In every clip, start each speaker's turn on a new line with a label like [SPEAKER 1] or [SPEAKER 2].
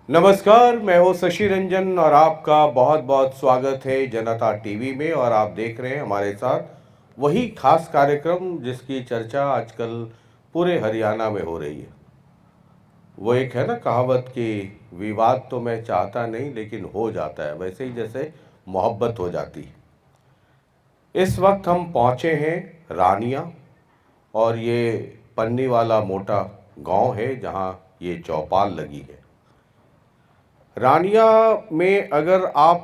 [SPEAKER 1] नमस्कार, मैं हूं शशि रंजन और आपका बहुत बहुत स्वागत है जनता टीवी में। और आप देख रहे हैं हमारे साथ वही खास कार्यक्रम जिसकी चर्चा आजकल पूरे हरियाणा में हो रही है। वो एक है ना कहावत कि विवाद तो मैं चाहता नहीं लेकिन हो जाता है, वैसे ही जैसे मोहब्बत हो जाती है। इस वक्त हम पहुंचे हैं रानिया, और ये पन्नी वाला मोटा गांव है जहां ये चौपाल लगी है। रानिया में अगर आप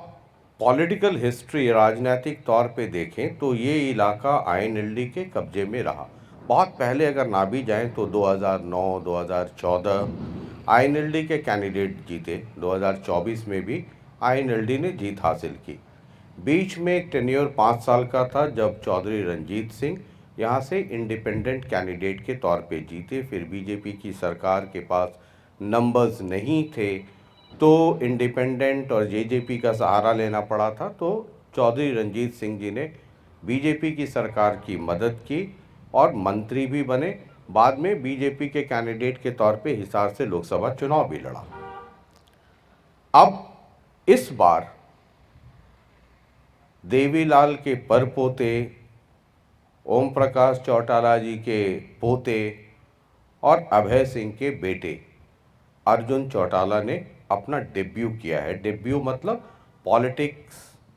[SPEAKER 1] पॉलिटिकल हिस्ट्री राजनीतिक तौर पे देखें तो ये इलाका आईएनएलडी के कब्जे में रहा। बहुत पहले अगर ना भी जाएं तो 2009 2014 आईएनएलडी के कैंडिडेट जीते। 2024 में भी आईएनएलडी ने जीत हासिल की। बीच में एक टेन्योर 5 साल का था जब चौधरी रणजीत सिंह यहाँ से इंडिपेंडेंट कैंडिडेट के तौर पे जीते। फिर बीजेपी की सरकार के पास नंबर्स नहीं थे तो इंडिपेंडेंट और जेजेपी का सहारा लेना पड़ा था। तो चौधरी रणजीत सिंह जी ने बीजेपी की सरकार की मदद की और मंत्री भी बने। बाद में बीजेपी के कैंडिडेट के तौर पे हिसार से लोकसभा चुनाव भी लड़ा। अब इस बार देवीलाल के परपोते, ओम प्रकाश चौटाला जी के पोते और अभय सिंह के बेटे अर्जुन चौटाला ने अपना डेब्यू किया है। डेब्यू मतलब पॉलिटिक्स,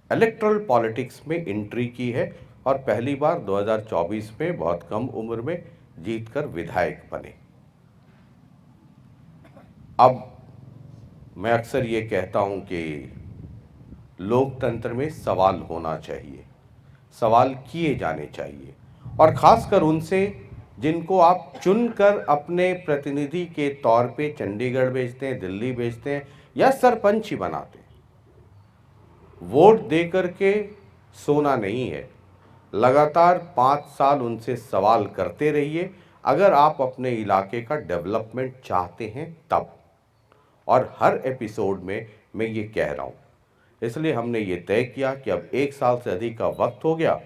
[SPEAKER 1] इलेक्ट्रल पॉलिटिक्स में एंट्री की है और पहली बार 2024 में बहुत कम उम्र में जीतकर विधायक बने। अब मैं अक्सर ये कहता हूँ कि लोकतंत्र में सवाल होना चाहिए, सवाल किए जाने चाहिए, और ख़ासकर उनसे जिनको आप चुनकर अपने प्रतिनिधि के तौर पे चंडीगढ़ भेजते हैं, दिल्ली भेजते हैं या सरपंच ही बनाते हैं। वोट दे करके सोना नहीं है, लगातार 5 साल उनसे सवाल करते रहिए अगर आप अपने इलाके का डेवलपमेंट चाहते हैं तब। और हर एपिसोड में मैं ये कह रहा हूँ, इसलिए हमने ये तय किया कि अब 1 साल से अधिक का वक्त हो गया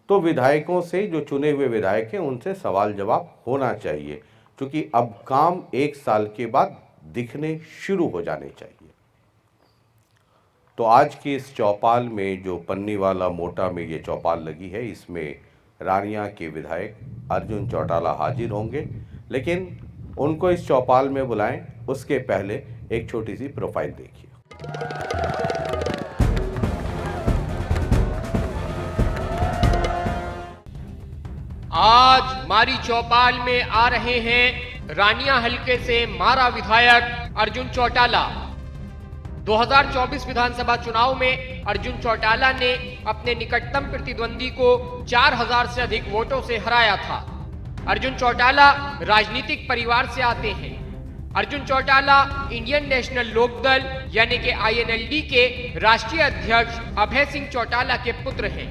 [SPEAKER 1] तो विधायकों से, जो चुने हुए विधायक हैं, उनसे सवाल जवाब होना चाहिए, क्योंकि अब काम 1 साल के बाद दिखने शुरू हो जाने चाहिए। तो आज की इस चौपाल में, जो पन्नीवाला मोटा में ये चौपाल लगी है, इसमें रानिया के विधायक अर्जुन चौटाला हाजिर होंगे। लेकिन उनको इस चौपाल में बुलाएं उसके पहले एक छोटी सी प्रोफाइल देखिए।
[SPEAKER 2] आज मारी चौपाल में आ रहे हैं रानिया हलके से मारा विधायक अर्जुन चौटाला। 2024 विधानसभा चुनाव में अर्जुन चौटाला ने अपने निकटतम प्रतिद्वंदी को 4000 से अधिक वोटों से हराया था। अर्जुन चौटाला राजनीतिक परिवार से आते हैं। अर्जुन चौटाला इंडियन नेशनल लोकदल यानी कि आईएनएलडी के राष्ट्रीय अध्यक्ष अभय सिंह चौटाला के पुत्र हैं।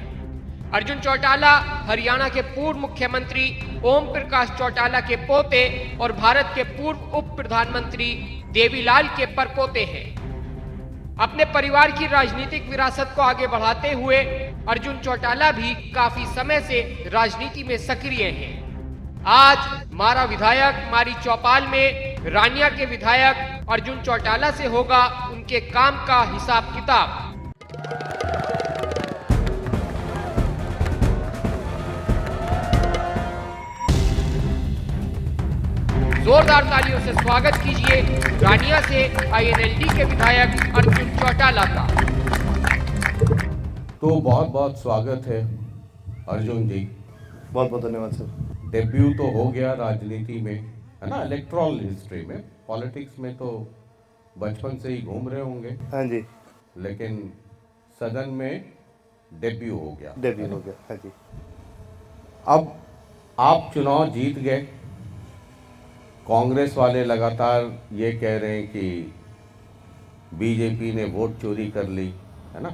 [SPEAKER 2] अर्जुन चौटाला हरियाणा के पूर्व मुख्यमंत्री ओम प्रकाश चौटाला के पोते और भारत के पूर्व उप प्रधानमंत्री देवीलाल के परपोते हैं। अपने परिवार की राजनीतिक विरासत को आगे बढ़ाते हुए अर्जुन चौटाला भी काफी समय से राजनीति में सक्रिय हैं। आज मारा विधायक मारी चौपाल में रानिया के विधायक अर्जुन चौटाला से होगा उनके काम का हिसाब किताब। जोरदार तालियों से स्वागत कीजिए रानिया से आईएनएलडी के विधायक अर्जुन चौटाला का।
[SPEAKER 1] तो बहुत बहुत स्वागत है अर्जुन जी।
[SPEAKER 3] बहुत बहुत धन्यवाद सर।
[SPEAKER 1] डेब्यू तो हो गया राजनीति में, है ना, इलेक्ट्रल हिस्ट्री में। पॉलिटिक्स में तो बचपन से ही घूम रहे होंगे।
[SPEAKER 3] हाँ जी,
[SPEAKER 1] लेकिन सदन में डेब्यू हो गया।
[SPEAKER 3] डेब्यू हो गया। हाँ जी।
[SPEAKER 1] अब आप चुनाव जीत गए। कांग्रेस वाले लगातार ये कह रहे हैं कि बीजेपी ने वोट चोरी कर ली, है ना,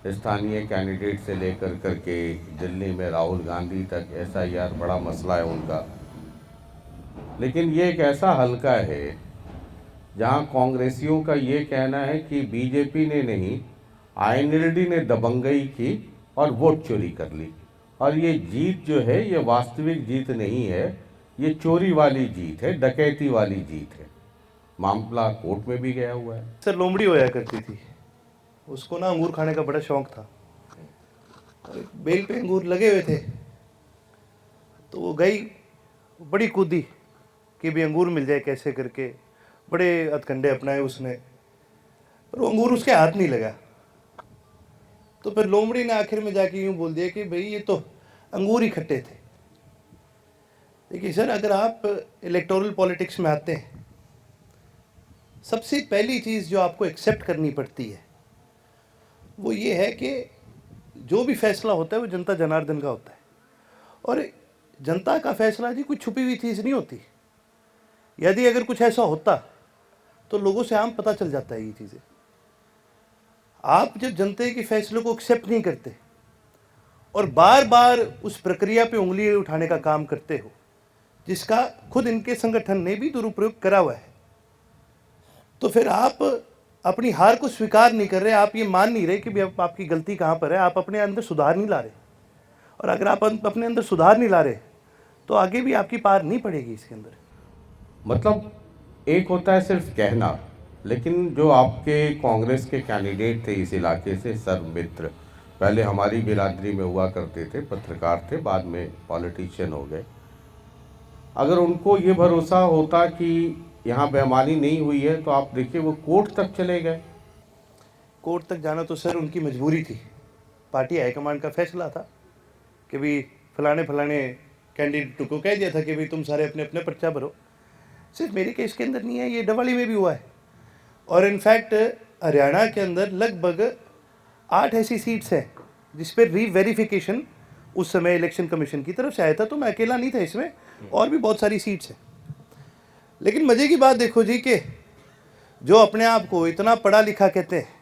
[SPEAKER 1] स्थानीय कैंडिडेट से लेकर करके दिल्ली में राहुल गांधी तक एसआईआर बड़ा मसला है उनका। लेकिन ये एक ऐसा हलका है जहां कांग्रेसियों का ये कहना है कि बीजेपी ने नहीं, आईएनएलडी ने दबंगई की और वोट चोरी कर ली। और ये जीत जो है ये वास्तविक जीत नहीं है, ये चोरी वाली जीत है, डकैती वाली जीत है। मामला कोर्ट में भी गया हुआ है।
[SPEAKER 3] सर लोमड़ी होया करती थी, उसको ना अंगूर खाने का बड़ा शौक था। और एक बेल पे अंगूर लगे हुए थे, तो वो गई, बड़ी कूदी कि भी अंगूर मिल जाए कैसे करके, बड़े हथकंडे अपनाए उसने, पर वो अंगूर उसके हाथ नहीं लगा। तो फिर लोमड़ी ने आखिर में जाके यूं बोल दिया कि भाई ये तो अंगूर ही खट्टे थे। देखिए सर, अगर आप इलेक्टोरल पॉलिटिक्स में आते हैं, सबसे पहली चीज़ जो आपको एक्सेप्ट करनी पड़ती है वो ये है कि जो भी फैसला होता है वो जनता जनार्दन का होता है। और जनता का फैसला जी कोई छुपी हुई चीज़ नहीं होती। यदि अगर कुछ ऐसा होता तो लोगों से आम पता चल जाता है ये चीज़ें। आप जब जनता के फैसलों को एक्सेप्ट नहीं करते और बार बार उस प्रक्रिया पे उंगली उठाने का काम करते हो, जिसका खुद इनके संगठन ने भी दुरुपयोग करा हुआ है, तो फिर आप अपनी हार को स्वीकार नहीं कर रहे। आप ये मान नहीं रहे कि भी आपकी गलती कहाँ पर है। आप अपने अंदर सुधार नहीं ला रहे, और अगर आप अपने अंदर सुधार नहीं ला रहे तो आगे भी आपकी पार नहीं पड़ेगी इसके अंदर।
[SPEAKER 1] मतलब एक होता है सिर्फ कहना, लेकिन जो आपके कांग्रेस के कैंडिडेट थे इस इलाके से, सर मित्र, पहले हमारी बिरादरी में हुआ करते थे, पत्रकार थे, बाद में पॉलिटिशियन हो गए। अगर उनको ये भरोसा होता कि यहाँ बेईमानी नहीं हुई है, तो आप देखिए वो कोर्ट तक चले गए।
[SPEAKER 3] कोर्ट तक जाना तो सर उनकी मजबूरी थी। पार्टी हाईकमांड का फैसला था कि भी फलाने फलाने कैंडिडेट को कह दिया था कि भाई तुम सारे अपने अपने पर्चा भरो। सिर्फ मेरे केस के अंदर नहीं है, ये डवाली में भी हुआ है। और इनफैक्ट हरियाणा के अंदर लगभग 8 ऐसी सीट्स हैं जिस पर रीवेरिफिकेशन उस समय इलेक्शन कमीशन की तरफ से आया था। तो मैं अकेला नहीं था इसमें, और भी बहुत सारी सीट्स हैं। लेकिन मज़े की बात देखो जी कि जो अपने आप को इतना पढ़ा लिखा कहते हैं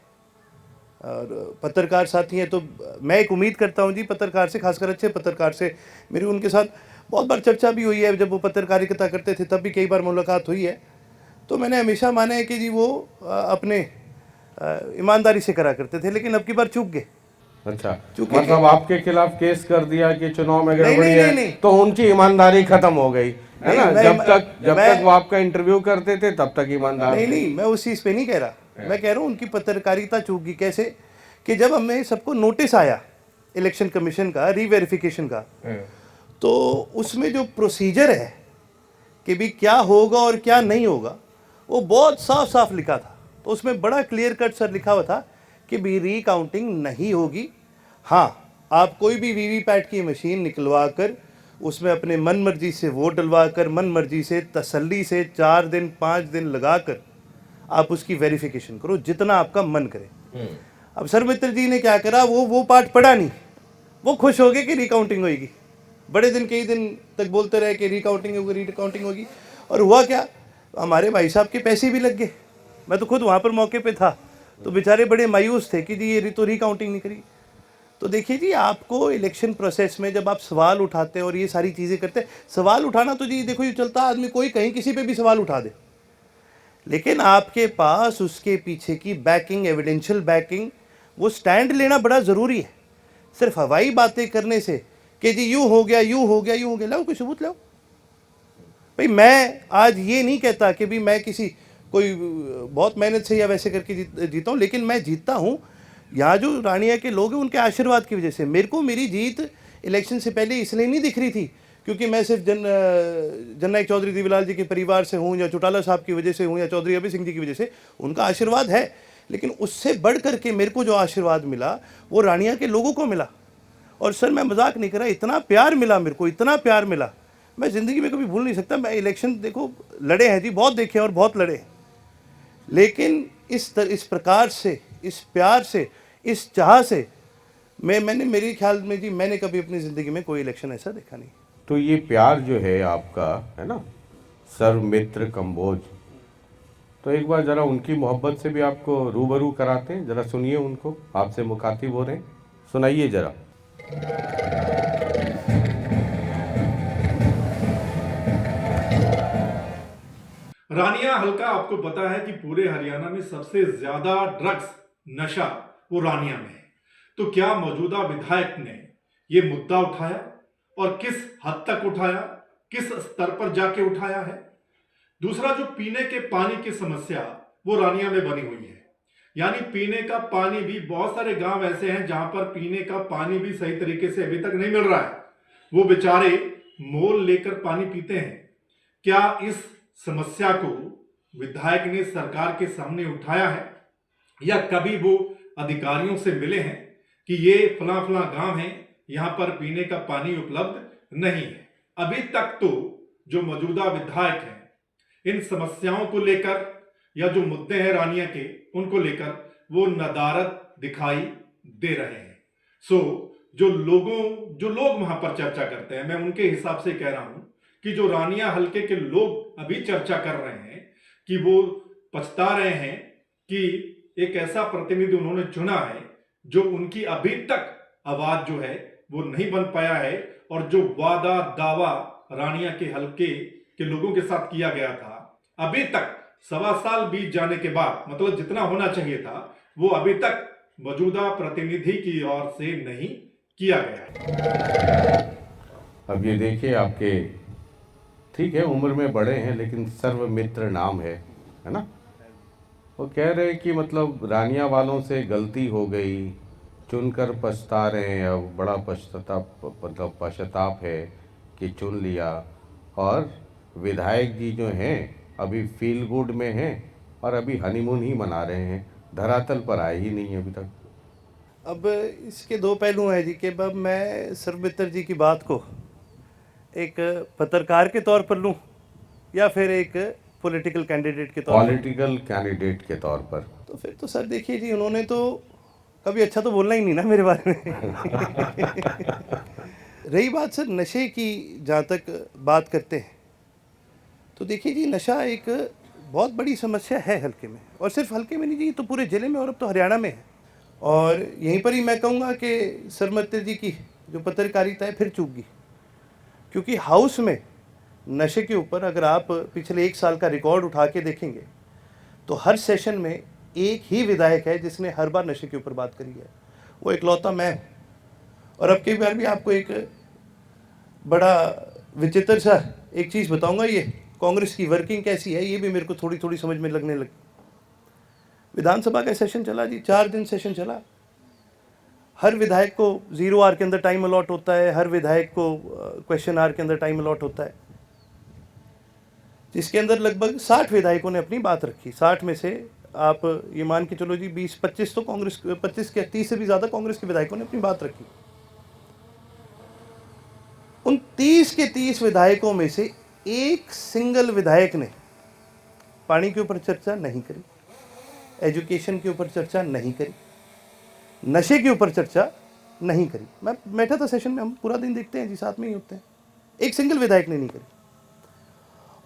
[SPEAKER 3] और पत्रकार साथी हैं, तो मैं एक उम्मीद करता हूं जी पत्रकार से, खासकर अच्छे पत्रकार से मेरी उनके साथ बहुत बार चर्चा भी हुई है। जब वो पत्रकारिता करते थे तब भी कई बार मुलाकात हुई है। तो मैंने हमेशा माना है कि जी वो अपने ईमानदारी से करा करते थे, लेकिन अब की बार चूक गए।
[SPEAKER 1] अच्छा, मतलब आपके खिलाफ केस कर दिया कि चुनाव में गड़बड़ी
[SPEAKER 3] नहीं,
[SPEAKER 1] है,
[SPEAKER 3] नहीं।
[SPEAKER 1] तो उनकी ईमानदारी खत्म हो गई है ना?
[SPEAKER 3] नहीं,
[SPEAKER 1] जब तक वो आपका इंटरव्यू करते थे तब तक ईमानदार।
[SPEAKER 3] नहीं, मैं उस चीज़ पे नहीं कह रहा। मैं कह रहा हूँ उनकी पत्रकारिता चूक गई। कैसे कि जब हमें सबको नोटिस आया इलेक्शन कमीशन का रीवेरिफिकेशन का, तो उसमें जो प्रोसीजर है कि भी क्या होगा और क्या नहीं होगा, वो बहुत साफ साफ लिखा था। तो उसमें बड़ा क्लियर कट सर लिखा हुआ था कि भी रीकाउंटिंग नहीं होगी। हाँ, आप कोई भी वीवीपैट की मशीन निकलवा कर उसमें अपने मन मर्जी से वोट डलवा कर, मन मर्जी से तसल्ली से 4 दिन 5 दिन लगा कर आप उसकी वेरिफिकेशन करो जितना आपका मन करे। अब सर मित्र जी ने क्या करा, वो पार्ट पढ़ा नहीं, वो खुश हो गए कि रिकाउंटिंग होगी। बड़े दिन कई दिन तक बोलते रहे कि रिकाउंटिंग होगी, रिकाउंटिंग होगी। और हुआ क्या, हमारे भाई साहब के पैसे भी लग गए। मैं तो खुद वहाँ पर मौके पे था, तो बेचारे बड़े मायूस थे कि जी ये तो रिकाउंटिंग नहीं करी। तो देखिए जी, आपको इलेक्शन प्रोसेस में जब आप सवाल उठाते हैं और ये सारी चीज़ें करते हैं, सवाल उठाना तो जी देखो ये चलता, आदमी कोई कहीं किसी पे भी सवाल उठा दे, लेकिन आपके पास उसके पीछे की बैकिंग, एविडेंशियल बैकिंग, वो स्टैंड लेना बड़ा ज़रूरी है। सिर्फ हवाई बातें करने से कि जी यूँ हो गया, यूँ हो गया, यूँ हो गया, लाओ कोई सबूत लाओ। भाई मैं आज ये नहीं कहता कि भी मैं किसी कोई बहुत मेहनत से या वैसे करके जीता हूँ, लेकिन मैं जीतता हूँ यहाँ जो रानिया के लोग हैं उनके आशीर्वाद की वजह से। मेरे को मेरी जीत इलेक्शन से पहले इसलिए नहीं दिख रही थी क्योंकि मैं सिर्फ जननायक चौधरी देवीलाल जी के परिवार से हूँ, या चौटाला साहब की वजह से हूँ, या चौधरी अभय सिंह जी की वजह से। उनका आशीर्वाद है, लेकिन उससे बढ़ करके मेरे को जो आशीर्वाद मिला वो रानिया के लोगों को मिला। और सर मैं मजाक नहीं कर रहा, इतना प्यार मिला मेरे को, इतना प्यार मिला, मैं ज़िंदगी में कभी भूल नहीं सकता। मैं इलेक्शन देखो लड़े हैं जी, बहुत देखे हैं और बहुत लड़े हैं, लेकिन इस प्रकार से, इस प्यार से, इस चाह से मैंने मेरे ख्याल में जी मैंने कभी अपनी ज़िंदगी में कोई इलेक्शन ऐसा देखा नहीं।
[SPEAKER 1] तो ये प्यार जो है आपका, है ना, सर मित्र कंबोज, तो एक बार ज़रा उनकी मोहब्बत से भी आपको रूबरू कराते हैं, ज़रा सुनिए उनको, आपसे मुखातिब हो रहे हैं, सुनाइए ज़रा।
[SPEAKER 4] रानिया हल्का आपको पता है कि पूरे हरियाणा में सबसे ज्यादा ड्रग्स नशा वो रानिया में है। तो क्या मौजूदा विधायक ने ये मुद्दा उठाया और किस हद तक उठाया, किस स्तर पर जाके उठाया है? दूसरा, जो पीने के पानी की समस्या वो रानिया में बनी हुई है। यानी पीने का पानी भी, बहुत सारे गांव ऐसे हैं जहां पर पीने का पानी भी सही तरीके से अभी तक नहीं मिल रहा है। वो बेचारे मोल लेकर पानी पीते हैं। क्या इस समस्या को विधायक ने सरकार के सामने उठाया है, या कभी वो अधिकारियों से मिले हैं कि ये फला फला गांव है, यहां पर पीने का पानी उपलब्ध नहीं है? अभी तक तो जो मौजूदा विधायक हैं, इन समस्याओं को लेकर या जो मुद्दे हैं रानिया के, उनको लेकर वो नदारद दिखाई दे रहे हैं। जो लोग वहां पर चर्चा करते हैं, मैं उनके हिसाब से कह रहा हूं कि जो रानिया हलके के लोग अभी चर्चा कर रहे हैं कि वो पछता रहे हैं कि एक ऐसा प्रतिनिधि उन्होंने चुना है जो उनकी अभी तक आवाज जो है वो नहीं बन पाया है, और जो वादा दावा रानिया के हलके के लोगों के साथ किया गया था, अभी तक 1.25 साल बीत जाने के बाद, मतलब जितना होना चाहिए था वो अभी तक मौजूदा प्रतिनिधि की ओर से नहीं किया गया।
[SPEAKER 1] अब ये देखिए, आपके ठीक है उम्र में बड़े हैं लेकिन सर्वमित्र नाम है ना। वो कह रहे हैं कि मतलब रानिया वालों से गलती हो गई, चुनकर पछता रहे हैं, अब बड़ा पश्चाताप है कि चुन लिया। और विधायक जी जो हैं अभी फील गुड में हैं और अभी हनीमून ही मना रहे हैं, धरातल पर आए ही नहीं अभी तक।
[SPEAKER 3] अब इसके दो पहलू हैं जी, कि अब मैं सर्वमित्र जी की बात को एक पत्रकार के तौर पर लूं या फिर एक पॉलिटिकल कैंडिडेट के तौर पर।
[SPEAKER 1] पॉलिटिकल कैंडिडेट के तौर पर
[SPEAKER 3] तो फिर तो सर देखिए जी, उन्होंने तो कभी अच्छा तो बोलना ही नहीं ना मेरे बारे में। रही बात सर नशे की, जहाँ तक बात करते हैं तो देखिए जी, नशा एक बहुत बड़ी समस्या है हल्के में, और सिर्फ हल्के में नहीं जी, तो पूरे ज़िले में और अब तो हरियाणा में है। और यहीं पर ही मैं कहूँगा कि सर्वमित्र जी की जो पत्रकारिता है फिर चूक गई, क्योंकि हाउस में नशे के ऊपर अगर आप पिछले 1 साल का रिकॉर्ड उठा के देखेंगे तो हर सेशन में एक ही विधायक है जिसने हर बार नशे के ऊपर बात करी है, वो इकलौता मैं हूँ। और अब की बार भी आपको एक बड़ा विचित्र सा एक चीज़ बताऊंगा, ये कांग्रेस की वर्किंग कैसी है ये भी मेरे को थोड़ी थोड़ी समझ में लगने लगी। विधानसभा का सेशन चला जी, 4 दिन सेशन चला। हर विधायक को 0 आवर के अंदर टाइम अलॉट होता है, हर विधायक को क्वेश्चन आवर के अंदर टाइम अलॉट होता है, जिसके अंदर लगभग 60 विधायकों ने अपनी बात रखी। 60 में से आप ये मान के चलो जी 20-25 तो कांग्रेस, 25 के 30 से भी ज़्यादा कांग्रेस के विधायकों ने अपनी बात रखी। उन 30 के 30 विधायकों में से एक सिंगल विधायक ने पानी के ऊपर चर्चा नहीं करी, एजुकेशन के ऊपर चर्चा नहीं करी, नशे के ऊपर चर्चा नहीं करी। मैं बैठा था सेशन में, हम पूरा दिन देखते हैं जी, साथ में ही होते हैं, एक सिंगल विधायक ने नहीं करी।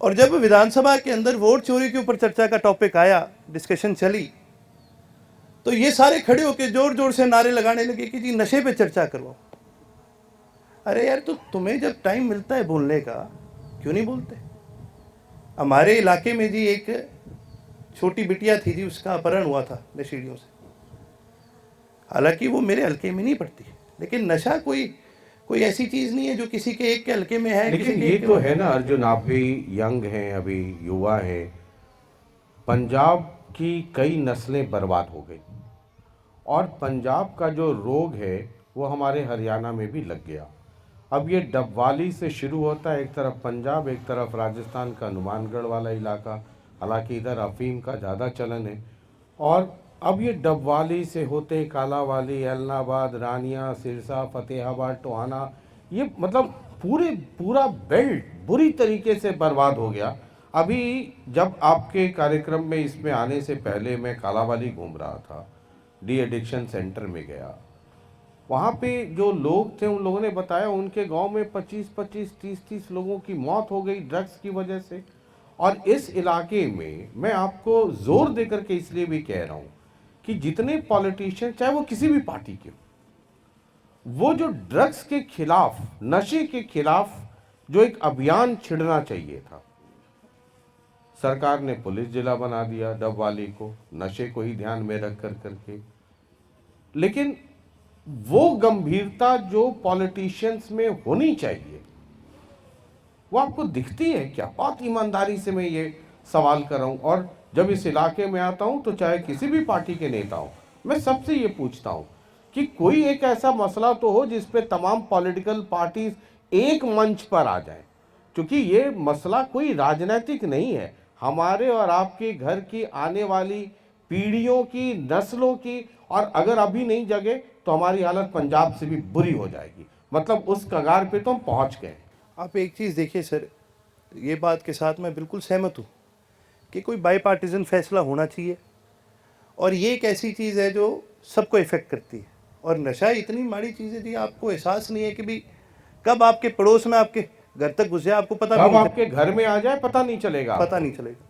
[SPEAKER 3] और जब विधानसभा के अंदर वोट चोरी के ऊपर चर्चा का टॉपिक आया, डिस्कशन चली, तो ये सारे खड़े होकर जोर जोर से नारे लगाने लगे कि जी नशे पे चर्चा करवाओ। अरे यार, तो तुम्हें जब टाइम मिलता है बोलने का क्यों नहीं बोलते? हमारे इलाके में जी एक छोटी बिटिया थी जी, उसका अपहरण हुआ था नशेड़ियों से। हालांकि वो मेरे हल्के में नहीं पड़ती, लेकिन नशा कोई ऐसी चीज नहीं है जो किसी के एक के हल्के में है।
[SPEAKER 1] लेकिन ये तो है ना अर्जुन, आप भी यंग हैं, अभी युवा हैं, पंजाब की कई नस्लें बर्बाद हो गई और पंजाब का जो रोग है वो हमारे हरियाणा में भी लग गया। अब ये डबवाली से शुरू होता है, एक तरफ पंजाब, एक तरफ राजस्थान का हनुमानगढ़ वाला इलाका, हालांकि इधर अफीम का ज़्यादा चलन है। और अब ये डबवाली से होते कालावाली, एलनाबाद, रानिया, सिरसा, फतेहाबाद, टोहाना, ये मतलब पूरा बेल्ट बुरी तरीके से बर्बाद हो गया। अभी जब आपके कार्यक्रम में इसमें आने से पहले मैं कालावाली घूम रहा था, डी एडिक्शन सेंटर में गया, वहाँ पे जो लोग थे उन लोगों ने बताया उनके गांव में 25-25, 30-30 लोगों की मौत हो गई ड्रग्स की वजह से। और इस इलाके में मैं आपको जोर देकर के इसलिए भी कह रहा हूँ कि जितने पॉलिटिशियन, चाहे वो किसी भी पार्टी के, वो जो ड्रग्स के खिलाफ, नशे के खिलाफ जो एक अभियान छिड़ना चाहिए था, सरकार ने पुलिस जिला बना दिया डबवाली को, नशे को ही ध्यान में रख करके। लेकिन वो गंभीरता जो पॉलिटिशियंस में होनी चाहिए वो आपको दिखती है क्या? बहुत ईमानदारी से मैं ये सवाल कर रहा हूँ। और जब इस इलाके में आता हूँ तो चाहे किसी भी पार्टी के नेता हो, मैं सबसे ये पूछता हूँ कि कोई एक ऐसा मसला तो हो जिस पे तमाम पॉलिटिकल पार्टीज एक मंच पर आ जाएं, क्योंकि ये मसला कोई राजनीतिक नहीं है, हमारे और आपके घर की आने वाली पीढ़ियों की, नस्लों की, और अगर अभी नहीं जगे तो हमारी हालत पंजाब से भी बुरी हो जाएगी। मतलब उस कगार पे तो हम पहुंच गए।
[SPEAKER 3] आप एक चीज़ देखिए सर, ये बात के साथ मैं बिल्कुल सहमत हूँ कि कोई बाईपार्टीजन फैसला होना चाहिए, और ये एक ऐसी चीज़ है जो सबको इफ़ेक्ट करती है। और नशा इतनी माड़ी चीज़ है जी, आपको एहसास नहीं है कि भी कब आपके पड़ोस में आपके घर तक घुस जाए, आपको पता भी
[SPEAKER 1] कब
[SPEAKER 3] नहीं
[SPEAKER 1] आपके घर में आ जाए पता नहीं चलेगा
[SPEAKER 3] पता
[SPEAKER 1] आपको।
[SPEAKER 3] नहीं चलेगा।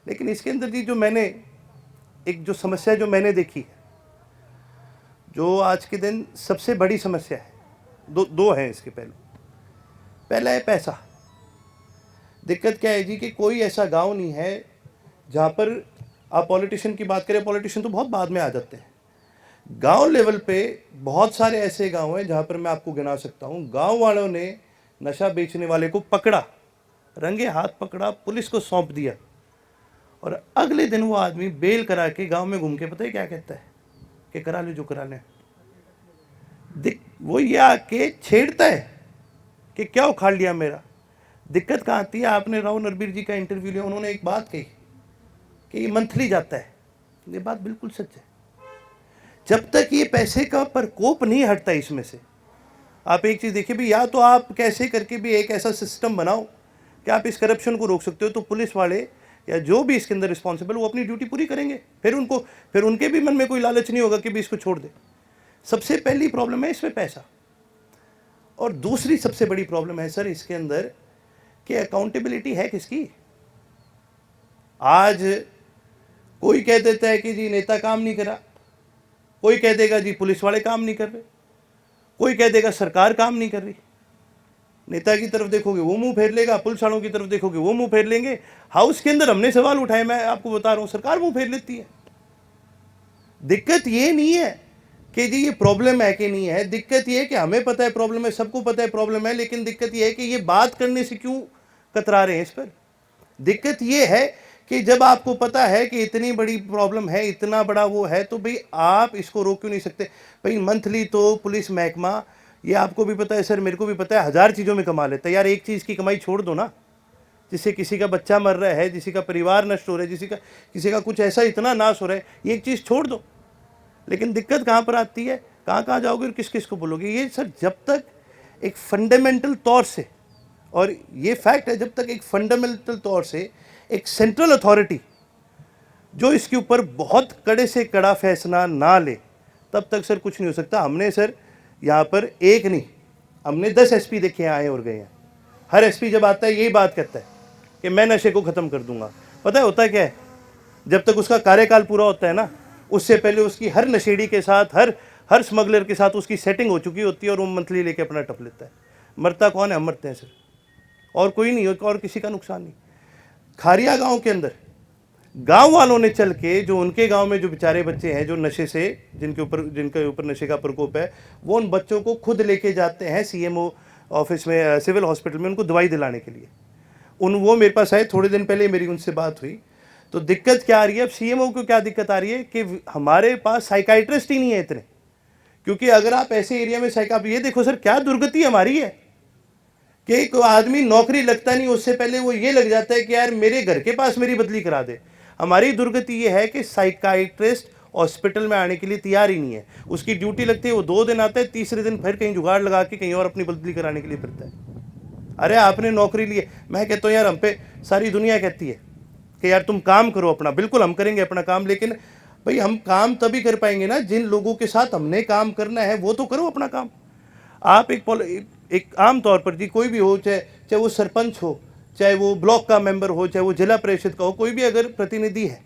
[SPEAKER 3] लेकिन इसके अंदर जी जो मैंने एक जो समस्या जो मैंने देखी है, जो आज के दिन सबसे बड़ी समस्या है, दो हैं इसके पहलू। पहला है पैसा। दिक्कत क्या है जी कि कोई ऐसा गांव नहीं है जहां पर आप पॉलिटिशियन की बात करें, पॉलिटिशियन तो बहुत बाद में आ जाते हैं। गांव लेवल पे बहुत सारे ऐसे गांव हैं जहां पर मैं आपको गिना सकता हूं, गांव वालों ने नशा बेचने वाले को पकड़ा, रंगे हाथ पकड़ा, पुलिस को सौंप दिया, और अगले दिन वो आदमी बेल करा के गांव में घूम के पता है क्या कहता है कि करा ले जो करा ले। वो ये आके छेड़ता है कि क्या उखाड़ लिया मेरा। दिक्कत कहाँ आती है, आपने राव नरबीर जी का इंटरव्यू लिया, उन्होंने एक बात कही कि ये मंथली जाता है। ये बात बिल्कुल सच है। जब तक ये पैसे का प्रकोप नहीं हटता इसमें से, आप एक चीज़ देखिए भी, या तो आप कैसे करके भी एक ऐसा सिस्टम बनाओ कि आप इस करप्शन को रोक सकते हो, तो पुलिस वाले या जो भी इसके अंदर रिस्पॉन्सिबल वो अपनी ड्यूटी पूरी करेंगे, फिर उनके भी मन में कोई लालच नहीं होगा कि भी इसको छोड़ दे। सबसे पहली प्रॉब्लम है इसमें पैसा। और दूसरी सबसे बड़ी प्रॉब्लम है सर इसके अंदर कि अकाउंटेबिलिटी है किसकी। आज कोई कह देता है कि जी नेता काम नहीं करा, कोई कह देगा जी पुलिस वाले काम नहीं कर रहे, कोई कह देगा सरकार काम नहीं कर रही। नेता की तरफ देखोगे वो मुंह फेर लेगा, पुलिस वालों की तरफ देखोगे वो मुंह फेर लेंगे। हाउस के अंदर हमने सवाल उठाए, मैं आपको बता रहा हूं, सरकार मुंह फेर लेती है। दिक्कत ये नहीं है कि जी ये प्रॉब्लम है कि नहीं है, दिक्कत ये है कि हमें पता है प्रॉब्लम है, सबको पता है प्रॉब्लम है, लेकिन दिक्कत ये है कि ये बात करने से क्यों कतरा रहे हैं इस पर। दिक्कत ये है कि जब आपको पता है कि इतनी बड़ी प्रॉब्लम है, इतना बड़ा वो है, तो भाई आप इसको रोक क्यों नहीं सकते। भाई मंथली तो पुलिस महकमा, ये आपको भी पता है सर, मेरे को भी पता है, 1000 चीज़ों में कमा लेता है यार। एक चीज़ की कमाई छोड़ दो ना, जिससे किसी का बच्चा मर रहा है, किसी का परिवार नष्ट हो रहा है, किसी का कुछ ऐसा इतना नाश हो रहा है, ये एक चीज़ छोड़ दो। लेकिन दिक्कत कहाँ पर आती है, कहाँ जाओगे और किस किस को बोलोगे। ये सर जब तक एक फंडामेंटल तौर से, और ये फैक्ट है, जब तक एक फंडामेंटल तौर से एक सेंट्रल अथॉरिटी जो इसके ऊपर बहुत कड़े से कड़ा फैसला ना ले, तब तक सर कुछ नहीं हो सकता। हमने सर यहाँ पर एक नहीं, हमने 10 एसपी देखे आए और गए हैं। हर एसपी जब आता है यही बात कहता है कि मैं नशे को ख़त्म कर दूंगा। पता है होता क्या है, जब तक उसका कार्यकाल पूरा होता है ना, उससे पहले उसकी हर नशेड़ी के साथ, हर स्मगलर के साथ उसकी सेटिंग हो चुकी होती है, और वो मंथली लेके अपना टप लेता है। मरता कौन है, हम मरते हैं सर, और कोई नहीं, और किसी का नुकसान नहीं। खारिया गांव के अंदर गांव वालों ने चल के, जो उनके गांव में जो बेचारे बच्चे हैं जो नशे से, जिनके ऊपर नशे का प्रकोप है, वो उन बच्चों को खुद लेके जाते हैं सीएमओ ऑफिस में, सिविल हॉस्पिटल में, उनको दवाई दिलाने के लिए। वो मेरे पास आए थोड़े दिन पहले, मेरी उनसे बात हुई। तो दिक्कत क्या आ रही है, अब सीएमओ को क्या दिक्कत आ रही है कि हमारे पास साइकाइट्रिस्ट ही नहीं है इतने। क्योंकि अगर आप ऐसे एरिया में आप ये देखो सर, क्या दुर्गति हमारी है कि एक आदमी नौकरी लगता नहीं, उससे पहले वो ये लग जाता है कि यार मेरे घर के पास मेरी बदली करा दे। हमारी दुर्गति ये है कि साइकाइट्रिस्ट हॉस्पिटल में आने के लिए तैयार ही नहीं है। उसकी ड्यूटी लगती है, वो 2 दिन आता है, तीसरे दिन फिर कहीं जुगाड़ लगा के कहीं और अपनी बदली कराने के लिए फिरता है। अरे आपने नौकरी ली है, मैं कहता हूँ यार, हम पे सारी दुनिया कहती है कि यार तुम काम करो अपना, बिल्कुल हम करेंगे अपना काम, लेकिन भाई हम काम तभी कर पाएंगे ना जिन लोगों के साथ हमने काम करना है वो तो करो अपना काम। आप एक आम तौर पर जी कोई भी हो, चाहे वो सरपंच हो, चाहे वो ब्लॉक का मेंबर हो, चाहे वो जिला परिषद का हो, कोई भी अगर प्रतिनिधि है,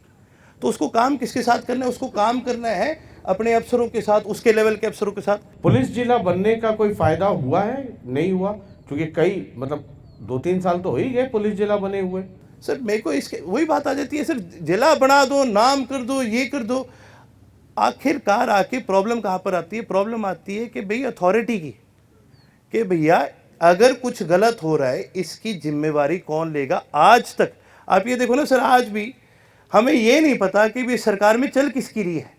[SPEAKER 3] तो उसको काम किसके साथ करना है, उसको काम करना है अपने अफसरों के साथ, उसके लेवल के अफसरों के साथ।
[SPEAKER 1] पुलिस जिला बनने का कोई फायदा हुआ है, नहीं हुआ? क्योंकि कई मतलब 2-3 साल तो हो ही गए पुलिस जिला बने हुए।
[SPEAKER 3] सर मेरे को इसके वही बात आ जाती है सर, जिला बना दो, नाम कर दो, ये कर दो, आखिरकार आके प्रॉब्लम कहाँ पर आती है, प्रॉब्लम आती है कि भाई अथॉरिटी की, कि भैया अगर कुछ गलत हो रहा है इसकी जिम्मेवारी कौन लेगा। आज तक आप ये देखो ना सर, आज भी हमें ये नहीं पता कि भी सरकार में चल किसकी रही है।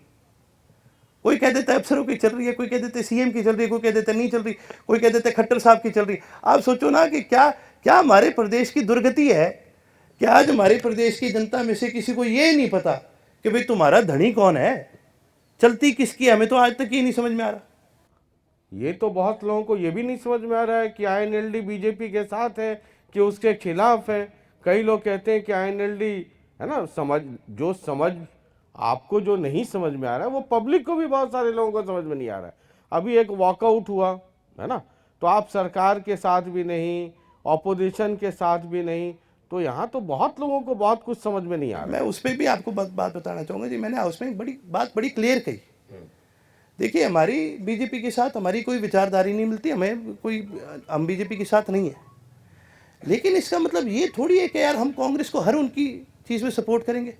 [SPEAKER 3] कोई कह देता है अफसरों की चल रही है, कोई कह देते सीएम की चल रही है, कोई कह देता नहीं चल रही, कोई कह देते खट्टर साहब की चल रही। आप सोचो ना कि क्या क्या हमारे प्रदेश की दुर्गति है कि आज हमारे प्रदेश की जनता में से किसी को ये नहीं पता कि भाई तुम्हारा धनी कौन है, चलती किसकी, हमें तो आज तक ये नहीं समझ में आ रहा।
[SPEAKER 1] ये तो बहुत लोगों को ये भी नहीं समझ में आ रहा है कि आईएनएलडी बीजेपी के साथ है कि उसके खिलाफ है। कई लोग कहते हैं कि आईएनएलडी है ना, समझ आपको जो नहीं समझ में आ रहा है वो पब्लिक को भी, बहुत सारे लोगों को समझ में नहीं आ रहा है। अभी एक वॉकआउट हुआ है ना, तो आप सरकार के साथ भी नहीं, ऑपोजिशन के साथ भी नहीं, तो यहाँ तो बहुत लोगों को बहुत कुछ समझ में नहीं आ रहा
[SPEAKER 3] मैं उस पर भी आपको बात बताना चाहूँगा जी। मैंने हाउस में बड़ी क्लियर कही। देखिए, हमारी बीजेपी के साथ हमारी कोई विचारधारा नहीं मिलती, हम बीजेपी के साथ नहीं है, लेकिन इसका मतलब ये थोड़ी है कि यार हम कांग्रेस को हर उनकी चीज़ में सपोर्ट करेंगे।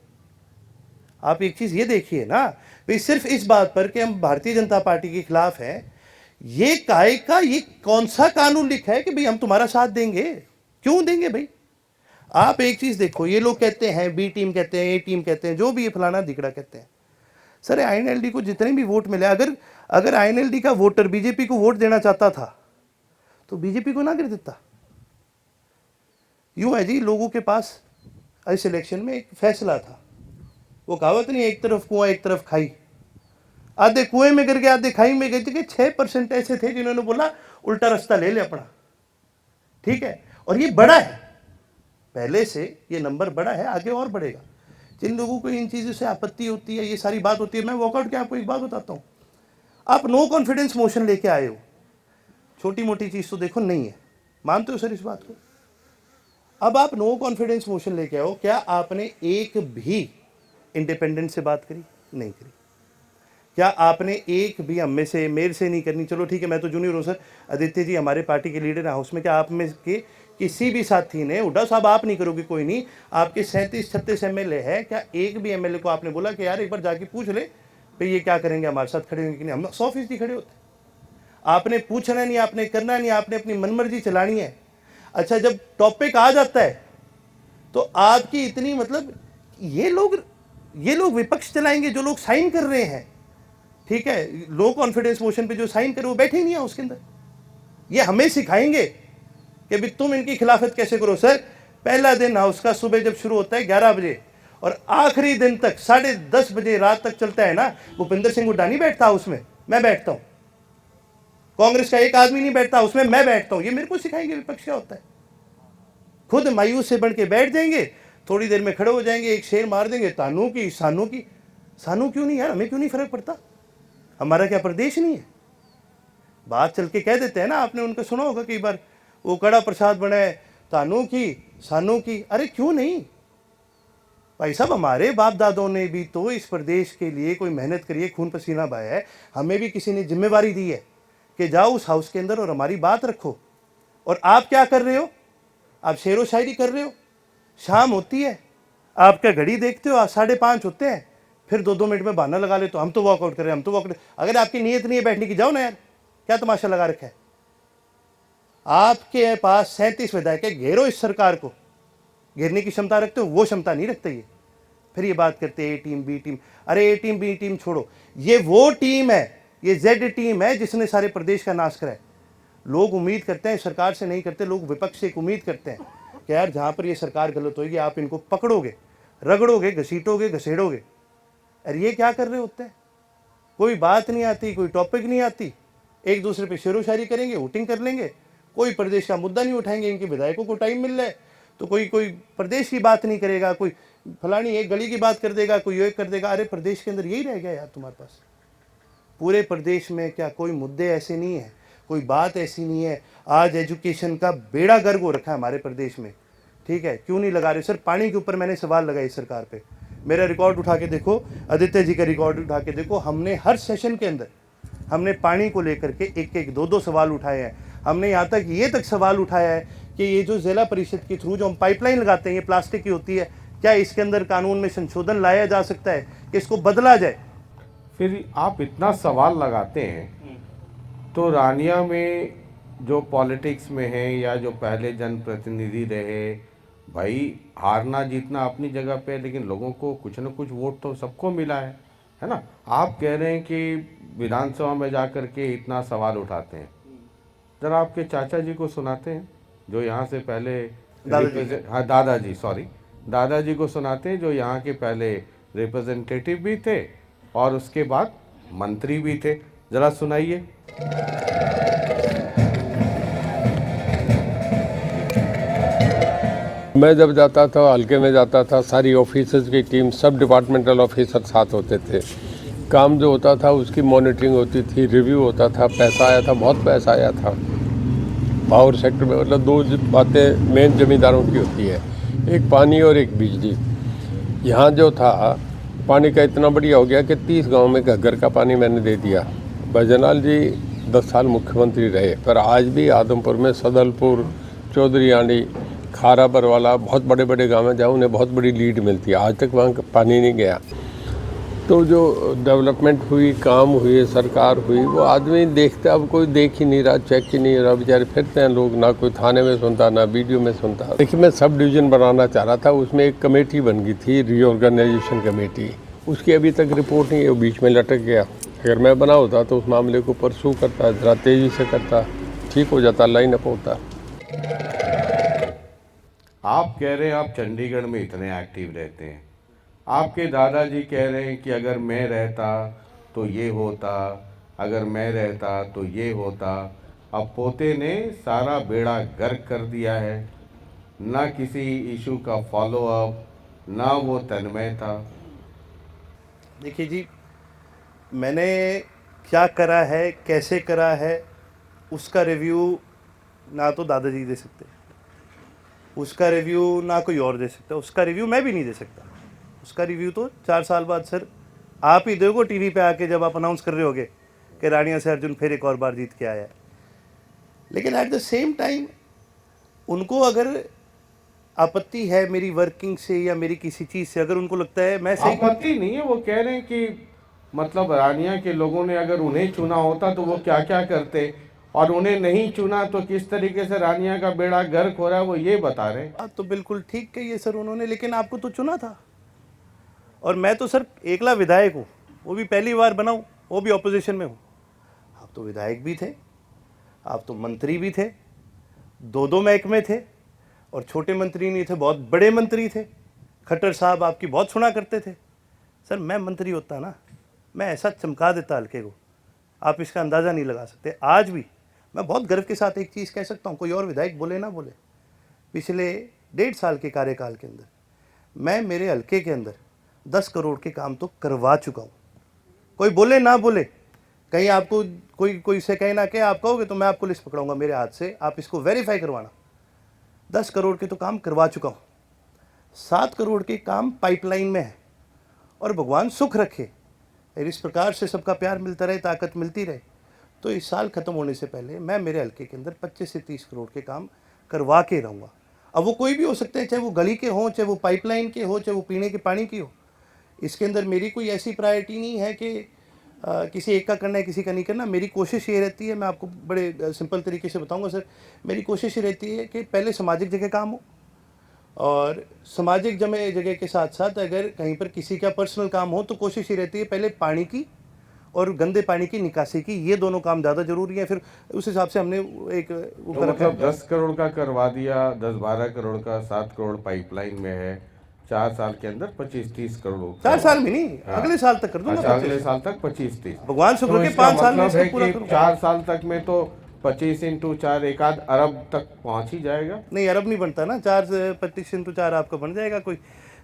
[SPEAKER 3] आप एक चीज़ ये देखिए ना भाई, सिर्फ इस बात पर कि हम भारतीय जनता पार्टी के खिलाफ हैं, ये काय का ये कौन सा कानून लिखा है कि भाई हम तुम्हारा साथ देंगे? क्यों देंगे भाई? आप एक चीज़ देखो, ये लोग कहते हैं बी टीम कहते हैं, ए टीम कहते हैं, जो भी ये फलाना दिगड़ा कहते हैं। सर, आईएनएलडी को जितने भी वोट मिले, अगर आईएनएलडी का वोटर बीजेपी को वोट देना चाहता था तो बीजेपी को ना कर देता। यूं है जी, लोगों के पास इस इलेक्शन में एक फैसला था। वो कहावत नहीं, एक तरफ कुआं एक तरफ खाई। आधे कुएं में गिर गए, आधे खाई में गिर गए। 6% ऐसे थे जिन्होंने बोला उल्टा रास्ता ले ले अपना, ठीक है। और ये बड़ा है, पहले से ये नंबर बड़ा है, आगे और बढ़ेगा। जिन लोगों को इन चीज़ों से आपत्ति होती है, ये सारी बात होती है, मैं वॉकआउट के आपको एक बात बताता हूँ। आप नो कॉन्फिडेंस मोशन लेके आए हो, छोटी मोटी चीज़ तो देखो नहीं है, मानते हो सर इस बात को? अब आप नो कॉन्फिडेंस मोशन लेके आओ, क्या आपने एक भी इंडिपेंडेंट से बात करी? नहीं करी। क्या आपने एक भी हम में से, मेरे से नहीं करनी, चलो ठीक है मैं तो जूनियर हूँ सर, आदित्य जी हमारे पार्टी के लीडर हैं हाउस में, क्या आप में के किसी भी साथी ने, उड्डा साहब आप नहीं करोगे कोई नहीं, आपके 37-36 एमएलए है, क्या एक भी एमएलए को आपने बोला कि यार एक बार जाके पूछ ले भाई ये क्या करेंगे, हमारे साथ खड़े होंगे कि नहीं? हम 100% खड़े होते। आपने पूछना नहीं, आपने करना नहीं, आपने अपनी मनमर्जी चलानी है। अच्छा, जब टॉपिक आ जाता है तो आपकी इतनी मतलब ये लोग विपक्ष चलाएंगे, जो लोग साइन कर रहे हैं, ठीक है, लो कॉन्फिडेंस मोशन पे जो साइन करे वो बैठे ही नहीं है उसके अंदर। ये हमें सिखाएंगे कि भी तुम इनकी खिलाफत कैसे करो। सर, पहला दिन हाउस का सुबह जब शुरू होता है 11 बजे और आखिरी दिन तक 10:30 बजे रात तक चलता है ना, भूपेंद्र सिंह हुड्डा नहीं बैठता उसमें, मैं बैठता हूं। कांग्रेस का एक आदमी नहीं बैठता उसमें, मैं बैठता हूं। ये मेरे को सिखाएंगे विपक्ष क्या होता है। खुद मायूस से बन के बैठ जाएंगे, थोड़ी देर में खड़े हो जाएंगे, एक शेर मार देंगे, तानू की सानू की। सानू क्यों नहीं यार, हमें क्यों नहीं फर्क पड़ता? हमारा क्या प्रदेश नहीं है? बात चल के कह देते हैं ना, आपने उनका सुना होगा कई बार, वो कड़ा प्रसाद बना है, तानू की सानू की। अरे क्यों नहीं भाई साहब, हमारे बाप दादों ने भी तो इस प्रदेश के लिए कोई मेहनत करी है, खून पसीना बहाया है। हमें भी किसी ने जिम्मेवारी दी है कि जाओ उस हाउस के अंदर और हमारी बात रखो। और आप क्या कर रहे हो? आप शेर व शायरी कर रहे हो। शाम होती है, आपका घड़ी देखते हो, 5:30 होते हैं, फिर 2-2 मिनट में बहाना लगा ले तो हम तो वॉकआउट कर रहे हैं, हम तो वॉकआउट। अगर आपकी नीयत नहीं है बैठने की, जाओ ना यार, क्या तमाशा लगा रखा है? आपके पास 37 विधायक है, घेरो इस सरकार को। घेरने की क्षमता रखते हो, वो क्षमता नहीं रखते ये। फिर ये बात करते हैं ए टीम बी टीम। अरे ए टीम बी टीम छोड़ो, ये वो टीम है, ये जेड टीम है जिसने सारे प्रदेश का नाश करा है। लोग उम्मीद करते हैं, सरकार से नहीं करते, लोग विपक्ष से एक उम्मीद करते हैं कि यार जहाँ पर ये सरकार गलत होगी आप इनको पकड़ोगे, रगड़ोगे, घसीटोगे, घसेड़ोगे। अरे ये क्या कर रहे होते हैं? कोई बात नहीं आती, कोई टॉपिक नहीं आती, एक दूसरे पे शेरो शायरी करेंगे, वोटिंग कर लेंगे, कोई प्रदेश का मुद्दा नहीं उठाएंगे। इनके विधायकों को टाइम मिल रहा है तो कोई प्रदेश की बात नहीं करेगा, कोई फलानी एक गली की बात कर देगा, कोई ये कर देगा। अरे प्रदेश के अंदर यही रह गया यार तुम्हारे पास। पूरे प्रदेश में क्या कोई मुद्दे ऐसे नहीं है, कोई बात ऐसी नहीं है? आज एजुकेशन का बेड़ा गर्क हो रखा है हमारे प्रदेश में, ठीक है, क्यों नहीं लगा रहे? सर, पानी के ऊपर मैंने सवाल लगाए सरकार पे, मेरा रिकॉर्ड उठा के देखो, आदित्य जी का रिकॉर्ड उठा के देखो, हमने हर सेशन के अंदर हमने पानी को लेकर के 1-1, 2-2 सवाल उठाए हैं। हमने यहाँ तक ये तक सवाल उठाया है कि ये जो जिला परिषद के थ्रू जो हम पाइपलाइन लगाते हैं, ये प्लास्टिक की होती है, क्या इसके अंदर कानून में संशोधन लाया जा सकता है कि इसको बदला जाए?
[SPEAKER 1] फिर आप इतना सवाल लगाते हैं तो रानिया में जो पॉलिटिक्स में है या जो पहले जनप्रतिनिधि रहे भाई हारना जीतना अपनी जगह पे है, लेकिन लोगों को कुछ न कुछ वोट तो सबको मिला है ना। आप कह रहे हैं कि विधानसभा में जाकर के इतना सवाल उठाते हैं, जरा आपके चाचा जी को सुनाते हैं जो यहाँ से पहले हाँ दादाजी, सॉरी, दादाजी को सुनाते हैं जो यहाँ के पहले रिप्रेजेंटेटिव भी थे और उसके बाद मंत्री भी थे, जरा सुनाइए।
[SPEAKER 5] मैं जब जाता था हल्के में जाता था, सारी ऑफिसर्स की टीम, सब डिपार्टमेंटल ऑफिसर साथ होते थे। काम जो होता था उसकी मॉनिटरिंग होती थी, रिव्यू होता था, पैसा आया था, बहुत पैसा आया था पावर सेक्टर में। मतलब दो बातें मेन जमींदारों की होती है, एक पानी और एक बिजली। यहाँ जो था पानी का इतना बढ़िया हो गया कि 30 गांव में घर का पानी मैंने दे दिया। बैजनालाल जी 10 साल मुख्यमंत्री रहे, पर आज भी आदमपुर में सदलपुर, चौधरी आंडी, खारा बरवाला, बहुत बड़े बड़े गांव हैं जहाँ उन्हें बहुत बड़ी लीड मिलती है। आज तक वहाँ पानी नहीं गया। तो जो डेवलपमेंट हुई, काम हुए, सरकार हुई, वो आदमी देखता, अब कोई देख ही नहीं रहा, चेक ही नहीं रहा। बेचारे फिरते हैं लोग, ना कोई थाने में सुनता, ना वीडियो में सुनता। देखिए, मैं सब डिवीज़न बनाना चाह रहा था, उसमें एक कमेटी बन गई थी, रीऑर्गेनाइजेशन कमेटी। उसकी अभी तक रिपोर्ट नहीं है, वो बीच में लटक गया। अगर मैं बना होता तो उस मामले को परसू करता, ज़रा तेज़ी से करता, ठीक हो जाता, लाइन अप होता।
[SPEAKER 1] आप कह रहे हैं आप चंडीगढ़ में इतने एक्टिव रहते हैं, आपके दादाजी कह रहे हैं कि अगर मैं रहता तो ये होता, अगर मैं रहता तो ये होता। अब पोते ने सारा बेड़ा गर्क कर दिया है, ना किसी इशू का फॉलो अप, ना वो तन्मय था।
[SPEAKER 3] देखिए जी, मैंने क्या करा है, कैसे करा है, उसका रिव्यू ना तो दादाजी दे सकते, उसका रिव्यू ना कोई और दे सकता, उसका रिव्यू मैं भी नहीं दे सकता। उसका रिव्यू तो 4 साल बाद सर आप ही दोगे टीवी पे आके, जब आप अनाउंस कर रहे होगे कि रानिया से अर्जुन फिर एक और बार जीत के आया है। लेकिन एट द सेम टाइम उनको अगर आपत्ति है मेरी वर्किंग से या मेरी किसी चीज़ से, अगर उनको लगता है मैं सही,
[SPEAKER 1] आपत्ति नहीं है, वो कह रहे हैं कि मतलब रानिया के लोगों ने अगर उन्हें चुना होता तो वो क्या क्या करते, और उन्हें नहीं चुना तो किस तरीके से रानिया का बेड़ा गर्क हो रहा है, वो ये बता रहे हैं।
[SPEAKER 3] बात तो बिल्कुल ठीक कही है सर उन्होंने, लेकिन आपको तो चुना था। और मैं तो सर एकला विधायक हूँ, वो भी पहली बार बना हूँ, वो भी ऑपोजिशन में हूँ। आप तो विधायक भी थे, आप तो मंत्री भी थे, 2 महकमे थे, और छोटे मंत्री नहीं थे, बहुत बड़े मंत्री थे। खट्टर साहब आपकी बहुत सुना करते थे। सर मैं मंत्री होता ना, मैं ऐसा चमका देता हल्के को, आप इसका अंदाज़ा नहीं लगा सकते। आज भी मैं बहुत गर्व के साथ एक चीज़ कह सकता हूँ, कोई और विधायक बोले ना बोले, पिछले 1.5 साल के कार्यकाल के अंदर मैं मेरे हल्के के अंदर 10 करोड़ के काम तो करवा चुका हूँ। कोई बोले ना बोले, कहीं आपको कोई से कहे ना कहे, आप कहोगे तो मैं आपको लिस्ट पकड़ाऊंगा मेरे हाथ से, आप इसको वेरीफाई करवाना। 10 करोड़ के तो काम करवा चुका हूँ, 7 करोड़ के काम पाइपलाइन में है। और भगवान सुख रखे, इस प्रकार से सबका प्यार मिलता रहे, ताकत मिलती रहे, तो इस साल ख़त्म होने से पहले मैं मेरे हल्के के अंदर 25 से 30 करोड़ के काम करवा के रहूँगा। अब वो कोई भी हो सकते हैं, चाहे वो गली के हों, चाहे वो पाइपलाइन के हो, चाहे वो पीने के पानी की हो। इसके अंदर मेरी कोई ऐसी प्रायोरिटी नहीं है कि किसी एक का करना है, किसी का नहीं करना। मेरी कोशिश ये रहती है, मैं आपको बड़े सिंपल तरीके से बताऊंगा सर, मेरी कोशिश ये रहती है कि पहले सामाजिक जगह काम हो, और सामाजिक जगह के साथ साथ अगर कहीं पर किसी का पर्सनल काम हो तो कोशिश ये रहती है पहले पानी की और गंदे पानी की निकासी की, ये दोनों काम ज़्यादा जरूरी है। फिर उस हिसाब से हमने एक
[SPEAKER 1] तो मतलब 10 करोड़ का करवा दिया, 10-12 करोड़ का, 7 करोड़ पाइपलाइन में है, 4 साल के अंदर 25-30 करोड़।
[SPEAKER 3] 4 साल में नहीं, अगले साल तक कर दूंगा।
[SPEAKER 1] अच्छा, अगले साल तक 25-30,
[SPEAKER 3] भगवान शुक्र
[SPEAKER 1] तो
[SPEAKER 3] के
[SPEAKER 1] इसका
[SPEAKER 3] 5 साल में
[SPEAKER 1] मतलब है
[SPEAKER 3] इसको पूरा
[SPEAKER 1] कि
[SPEAKER 3] करूंगा।
[SPEAKER 1] 4 साल तक में तो 25 × 4 1 आध अरब तक पहुंच ही जाएगा।
[SPEAKER 3] नहीं, अरब नहीं बनता ना, 4 से 25 × 4 आपका बन जाएगा। कोई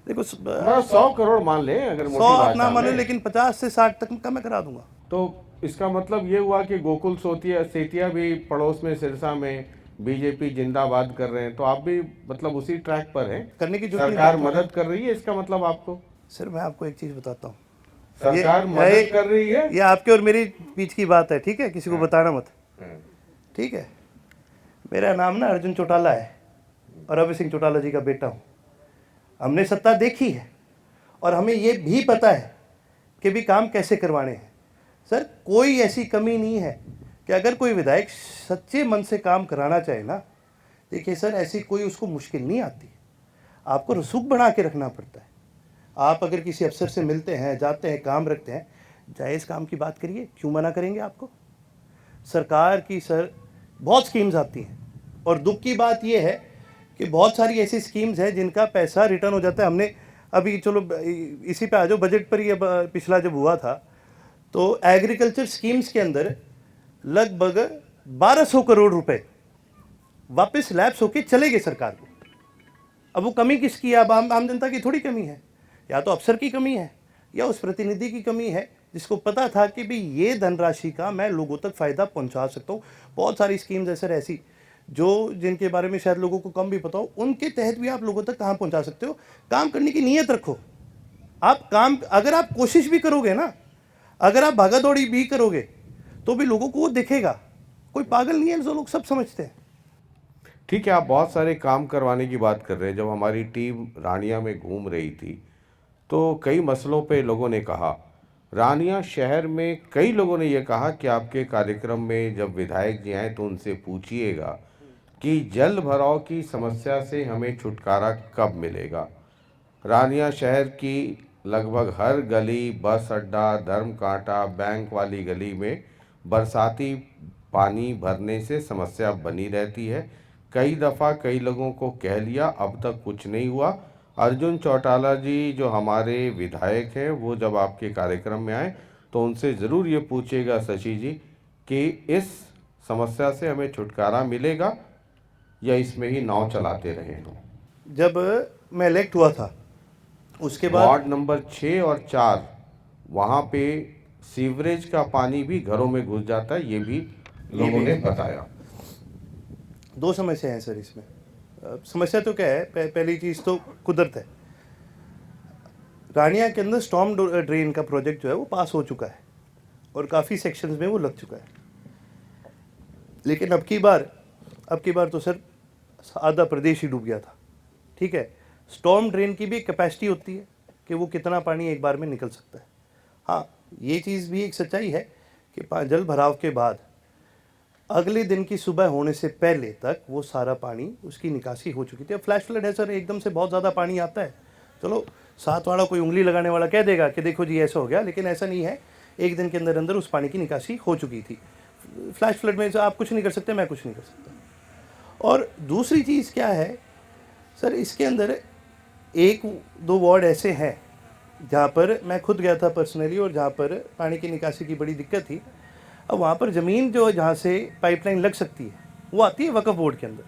[SPEAKER 3] देखो
[SPEAKER 1] 100 करोड़ मान ले, अगर
[SPEAKER 3] 100 आप ना मानो, लेकिन 50 से 60 तक का मैं करा दूंगा।
[SPEAKER 1] तो इसका मतलब ये हुआ कि गोकुल सेतिया भी पड़ोस में सिरसा में बीजेपी जिंदाबाद कर रहे हैं, तो आप भी मतलब उसी ट्रैक पर हैं,
[SPEAKER 3] करने की जरूरत
[SPEAKER 1] सरकार मदद कर रही है, इसका मतलब आपको?
[SPEAKER 3] सर मैं आपको एक चीज़ बताता हूँ,
[SPEAKER 1] सरकार मदद कर रही है,
[SPEAKER 3] ये आपके और मेरी बीच की बात है, ठीक है, किसी को बताना मत, ठीक है। मेरा नाम ना अर्जुन चौटाला है और अभय सिंह चौटाला जी का बेटा हूँ। हमने सत्ता देखी है और हमें ये भी पता है कि भी काम कैसे करवाने हैं। सर कोई ऐसी कमी नहीं है कि अगर कोई विधायक सच्चे मन से काम कराना चाहे ना, देखिए सर ऐसी कोई उसको मुश्किल नहीं आती। आपको रसूख बढ़ा के रखना पड़ता है। आप अगर किसी अफसर से मिलते हैं, जाते हैं, काम रखते हैं, जायज़ काम की बात करिए, क्यों मना करेंगे आपको? सरकार की सर बहुत स्कीम्स आती हैं और दुख की बात यह है कि बहुत सारी ऐसी स्कीम्स हैं जिनका पैसा रिटर्न हो जाता है। हमने अभी चलो इसी पे आ जाओ, बजट पर ही अब पिछला जब हुआ था तो एग्रीकल्चर स्कीम्स के अंदर लगभग 1200 करोड़ रुपए वापस लैप्स होके चले गए सरकार को। अब वो कमी किसकी है? अब आम जनता की थोड़ी कमी है, या तो अफसर की कमी है या उस प्रतिनिधि की कमी है जिसको पता था कि भाई ये धनराशि का मैं लोगों तक फ़ायदा पहुंचा सकता हूँ। बहुत सारी स्कीम्स है सर ऐसी जो जिनके बारे में शायद लोगों को कम भी पता हो, उनके तहत भी आप लोगों तक कहाँ पहुंचा सकते हो। काम करने की नीयत रखो। आप काम अगर आप कोशिश भी करोगे ना, अगर आप भागा दौड़ी भी करोगे तो भी लोगों को वो दिखेगा। कोई पागल नहीं है, जो लोग सब समझते हैं।
[SPEAKER 1] ठीक है, आप बहुत सारे काम करवाने की बात कर रहे हैं। जब हमारी टीम रानिया में घूम रही थी तो कई मसलों पे लोगों ने कहा, रानिया शहर में कई लोगों ने ये कहा कि आपके कार्यक्रम में जब विधायक जी आए तो उनसे पूछिएगा कि जल भराव की समस्या से हमें छुटकारा कब मिलेगा। रानिया शहर की लगभग हर गली, बस अड्डा, धर्म कांटा, बैंक वाली गली में बरसाती पानी भरने से समस्या बनी रहती है। कई दफ़ा कई लोगों को कह लिया, अब तक कुछ नहीं हुआ। अर्जुन चौटाला जी जो हमारे विधायक हैं, वो जब आपके कार्यक्रम में आए तो उनसे ज़रूर ये पूछिएगा शशि जी कि इस समस्या से हमें छुटकारा मिलेगा या इसमें ही नाव चलाते रहे हम।
[SPEAKER 3] जब मैं इलेक्ट हुआ था उसके बाद
[SPEAKER 1] वार्ड नंबर 6 और 4 वहाँ पे सीवरेज का पानी भी घरों में घुस जाता है, ये भी लोगों ने बताया।
[SPEAKER 3] दो समस्या हैं सर इसमें। समस्या तो क्या है, पहली चीज़ तो कुदरत है। रानिया के अंदर स्टॉर्म ड्रेन का प्रोजेक्ट जो है वो पास हो चुका है और काफ़ी सेक्शंस में वो लग चुका है, लेकिन अब की बार तो सर आधा प्रदेश ही डूब गया था। ठीक है, स्टॉर्म ड्रेन की भी एक कैपेसिटी होती है कि वो कितना पानी एक बार में निकल सकता है। हाँ, ये चीज़ भी एक सच्चाई है कि जल भराव के बाद अगले दिन की सुबह होने से पहले तक वो सारा पानी उसकी निकासी हो चुकी थी। अब फ्लैश फ्लड है सर, एकदम से बहुत ज़्यादा पानी आता है, चलो साथ वाला कोई उंगली लगाने वाला कह देगा कि देखो जी ऐसा हो गया, लेकिन ऐसा नहीं है। एक दिन के अंदर अंदर उस पानी की निकासी हो चुकी थी। फ्लैश फ्लड में आप कुछ नहीं कर सकते, मैं कुछ नहीं कर सकता। और दूसरी चीज़ क्या है सर, इसके अंदर एक दो वार्ड ऐसे हैं जहाँ पर मैं खुद गया था पर्सनली और जहाँ पर पानी की निकासी की बड़ी दिक्कत थी। अब वहाँ पर ज़मीन जो जहाँ से पाइपलाइन लग सकती है वो आती है वक्फ बोर्ड के अंदर,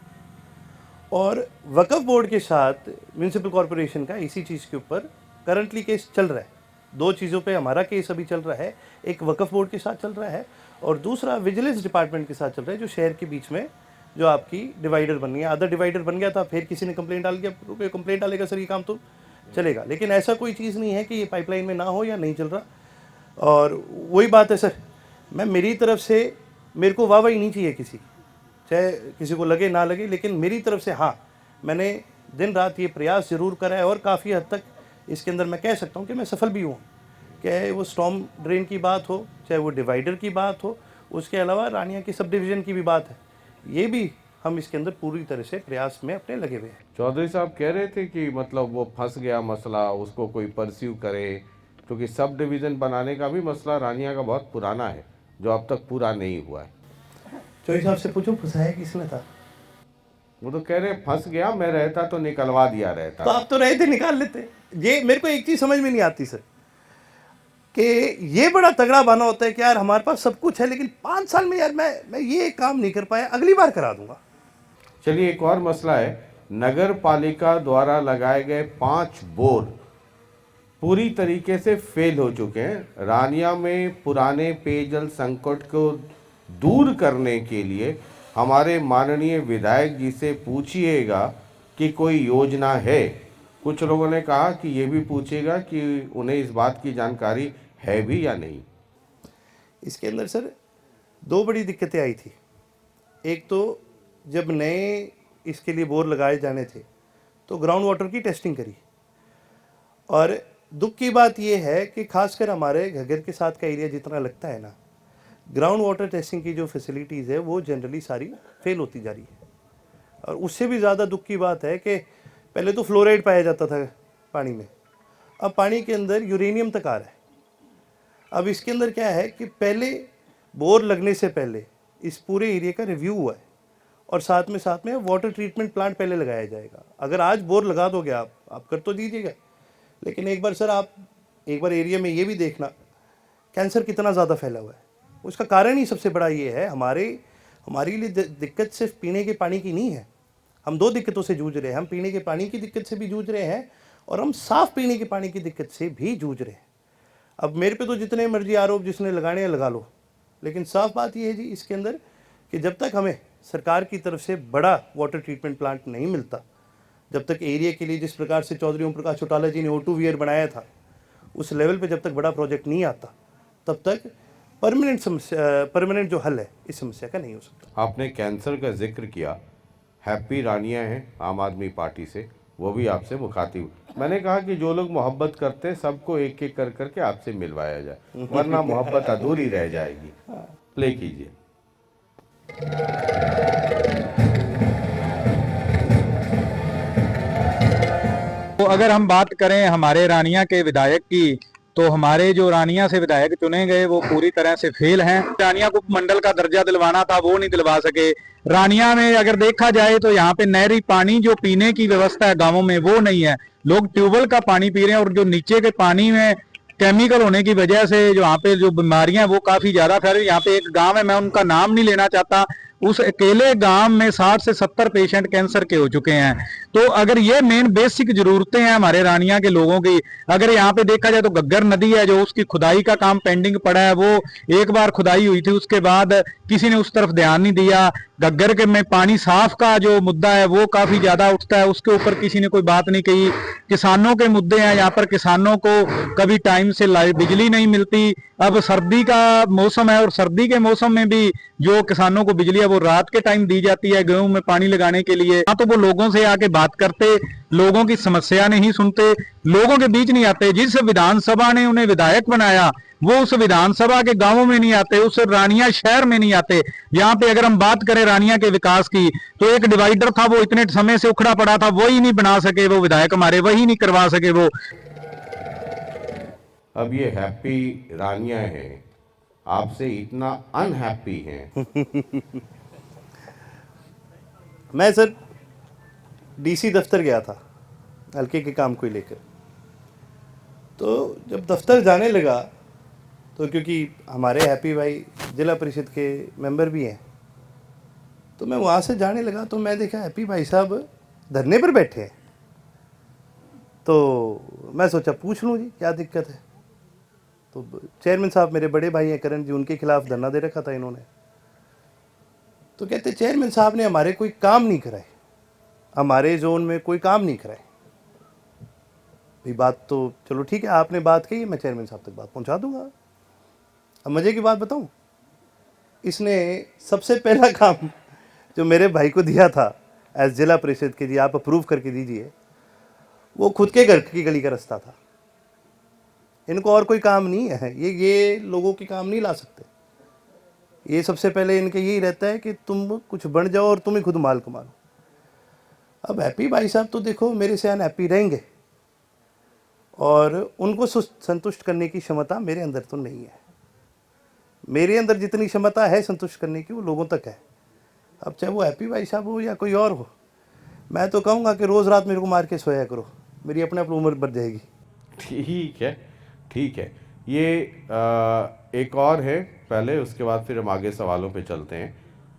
[SPEAKER 3] और वक्फ बोर्ड के साथ म्यूनसिपल कॉरपोरेशन का इसी चीज़ के ऊपर करंटली केस चल रहा है। दो चीज़ों पे हमारा केस अभी चल रहा है, एक वक्फ बोर्ड के साथ चल रहा है और दूसरा विजिलेंस डिपार्टमेंट के साथ चल रहा है, जो शहर के बीच में जो आपकी डिवाइडर बन गया, आधा डिवाइडर बन गया था, फिर किसी ने कंप्लेंट डाल दिया, कंप्लेंट डालेगा सर ये काम तो चलेगा, लेकिन ऐसा कोई चीज़ नहीं है कि ये पाइपलाइन में ना हो या नहीं चल रहा। और वही बात है सर, मैं मेरी तरफ से मेरे को वाहवाही नहीं चाहिए किसी, चाहे किसी को लगे ना लगे, लेकिन मेरी तरफ से हाँ, मैंने दिन रात ये प्रयास ज़रूर करा है और काफ़ी हद तक इसके अंदर मैं कह सकता हूँ कि मैं सफल भी हूँ। चाहे वो स्टॉर्म ड्रेन की बात हो, चाहे वो डिवाइडर की बात हो, उसके अलावा रानिया की सब डिवीज़न की भी बात है, ये भी हम इसके अंदर पूरी तरह से प्रयास में अपने लगे हुए हैं।
[SPEAKER 1] चौधरी साहब कह रहे थे कि मतलब वो फंस गया मसला, उसको कोई परस्यू करे, क्योंकि सब डिवीज़न बनाने का भी मसला रानिया का बहुत पुराना है जो अब तक पूरा नहीं हुआ है।
[SPEAKER 3] चौधरी साहब से पूछो फंसाया किसने था?
[SPEAKER 1] वो तो कह रहे फंस गया, मैं रहता तो निकलवा दिया रहता।
[SPEAKER 3] तो आप तो रहे थे, निकाल लेते। ये मेरे को एक चीज़ समझ में नहीं आती सर कि ये बड़ा तगड़ा बहाना होता है कि यार हमारे पास सब कुछ है, लेकिन 5 साल में यार मैं ये काम नहीं कर पाया, अगली बार करा दूंगा।
[SPEAKER 1] चलिए एक और मसला है, नगर पालिका द्वारा लगाए गए 5 बोर पूरी तरीके से फेल हो चुके हैं। रानिया में पुराने पेयजल संकट को दूर करने के लिए हमारे माननीय विधायक जी से पूछिएगा कि कोई योजना है। कुछ लोगों ने कहा कि ये भी पूछेगा कि उन्हें इस बात की जानकारी है भी या नहीं।
[SPEAKER 3] इसके अंदर सर 2 बड़ी दिक्कतें आई थी। एक तो जब नए इसके लिए बोर लगाए जाने थे तो ग्राउंड वाटर की टेस्टिंग करी, और दुख की बात यह है कि खासकर हमारे घग्गर के साथ का एरिया जितना लगता है ना, ग्राउंड वाटर टेस्टिंग की जो फैसिलिटीज़ है वो जनरली सारी फेल होती जा रही है। और उससे भी ज़्यादा दुख की बात है कि पहले तो फ्लोराइड पाया जाता था पानी में, अब पानी के अंदर यूरेनियम तक आ रहा है। अब इसके अंदर क्या है कि पहले बोर लगने से पहले इस पूरे एरिया का रिव्यू हुआ है और साथ में वाटर ट्रीटमेंट प्लांट पहले लगाया जाएगा। अगर आज बोर लगा दोगे आप कर तो दीजिएगा, लेकिन एक बार सर आप एक बार एरिया में ये भी देखना कैंसर कितना ज़्यादा फैला हुआ है। उसका कारण ही सबसे बड़ा ये है, हमारे लिए दिक्कत सिर्फ पीने के पानी की नहीं है। हम दो दिक्कतों से जूझ रहे हैं, हम पीने के पानी की दिक्कत से भी जूझ रहे हैं और हम साफ़ पीने के पानी की दिक्कत से भी जूझ रहे हैं। अब मेरे पे तो जितने मर्जी आरोप जिसने लगाने हैं लगा लो, लेकिन साफ बात यह है जी इसके अंदर कि जब तक हमें सरकार की तरफ से बड़ा वाटर ट्रीटमेंट प्लांट नहीं मिलता, जब तक एरिया के लिए जिस प्रकार से चौधरी ओम प्रकाश चौटाला जी ने O2 बनाया था उस लेवल पे जब तक बड़ा प्रोजेक्ट नहीं आता, तब तक परमानेंट जो हल है इस समस्या का नहीं हो सकता।
[SPEAKER 1] आपने कैंसर का जिक्र किया, हैप्पी रानिया हैं आम आदमी पार्टी से, वो भी आपसे मुखातिब। मैंने कहा कि जो लोग मोहब्बत करते हैं सबको एक एक कर करके आपसे मिलवाया जाए, वरना मोहब्बत अधूरी रह जाएगी। प्ले कीजिए।
[SPEAKER 6] तो अगर हम बात करें हमारे रानिया के विधायक की, तो हमारे जो रानिया से विधायक चुने गए वो पूरी तरह से फेल हैं। रानिया को मंडल का दर्जा दिलवाना था वो नहीं दिलवा सके। रानिया में अगर देखा जाए तो यहाँ पे नहरी पानी जो पीने की व्यवस्था है गांवों में वो नहीं है, लोग ट्यूबवेल का पानी पी रहे हैं और जो नीचे के पानी में केमिकल होने की वजह से जो यहाँ पे जो बीमारियां वो काफी ज्यादा फैल रही। यहाँ पे एक गांव है, मैं उनका नाम नहीं लेना चाहता, उस अकेले गांव में 60 से 70 पेशेंट कैंसर के हो चुके हैं। तो अगर ये मेन बेसिक जरूरतें हैं हमारे रानिया के लोगों की, अगर यहाँ पे देखा जाए तो गग्गर नदी है जो उसकी खुदाई का काम पेंडिंग पड़ा है, वो एक बार खुदाई हुई थी उसके बाद किसी ने उस तरफ ध्यान नहीं दिया। गग्गर के में पानी साफ का जो मुद्दा है वो काफी ज्यादा उठता है, उसके ऊपर किसी ने कोई बात नहीं कही। किसानों के मुद्दे हैं, यहाँ पर किसानों को कभी टाइम से बिजली नहीं मिलती। अब सर्दी का मौसम है और सर्दी के मौसम में भी जो किसानों को बिजली है वो रात के टाइम दी जाती है गेहूं में पानी लगाने के लिए। तो वो लोगों से आके बात करते, लोगों की समस्या नहीं सुनते, लोगों के बीच नहीं आते। जिस विधानसभा ने उन्हें विधायक बनाया वो उस विधानसभा के गांवों में नहीं आते, उस रानिया शहर में नहीं आते। यहाँ पे अगर हम बात करें रानिया के विकास की, तो एक डिवाइडर था वो इतने समय से उखड़ा पड़ा था, वही नहीं बना सके वो विधायक हमारे, वही नहीं करवा सके वो।
[SPEAKER 1] अब ये हैप्पी रानिया हैं आपसे इतना अनहैप्पी हैं।
[SPEAKER 3] मैं सर डीसी दफ्तर गया था हल्के के काम को लेकर, तो जब दफ्तर जाने लगा तो क्योंकि हमारे हैप्पी भाई जिला परिषद के मेंबर भी हैं, तो मैं वहाँ से जाने लगा तो मैं देखा हैप्पी भाई साहब धरने पर बैठे हैं। तो मैं सोचा पूछ लूँ जी क्या दिक्कत है। तो चेयरमैन साहब मेरे बड़े भाई हैं करण जी, उनके खिलाफ धरना दे रखा था इन्होंने। तो कहते चेयरमैन साहब ने हमारे कोई काम नहीं कराए, हमारे जोन में कोई काम नहीं कराए। भाई बात तो चलो ठीक है, आपने बात कही, मैं चेयरमैन साहब तक बात पहुंचा दूंगा। अब मजे की बात बताऊं, इसने सबसे पहला काम जो मेरे भाई को दिया था एज जिला परिषद के, जी आप अप्रूव करके दीजिए, वो खुद के घर की गली का रास्ता था। इनको और कोई काम नहीं है, ये लोगों के काम नहीं ला सकते। ये सबसे पहले इनके यही रहता है कि तुम कुछ बन जाओ और तुम ही खुद माल कमा लो। अब हैप्पी भाई साहब तो देखो मेरे से अनहैप्पी रहेंगे और उनको संतुष्ट करने की क्षमता मेरे अंदर तो नहीं है। मेरे अंदर जितनी क्षमता है संतुष्ट करने की वो लोगों तक है। अब चाहे वो हैप्पी भाई साहब हो या कोई और हो, मैं तो कहूँगा कि रोज़ रात मेरे को मार के सोया करो, मेरी अपने आप उम्र बढ़ जाएगी।
[SPEAKER 1] ठीक है, ठीक है। ये एक और है पहले, उसके बाद फिर हम आगे सवालों पे चलते हैं।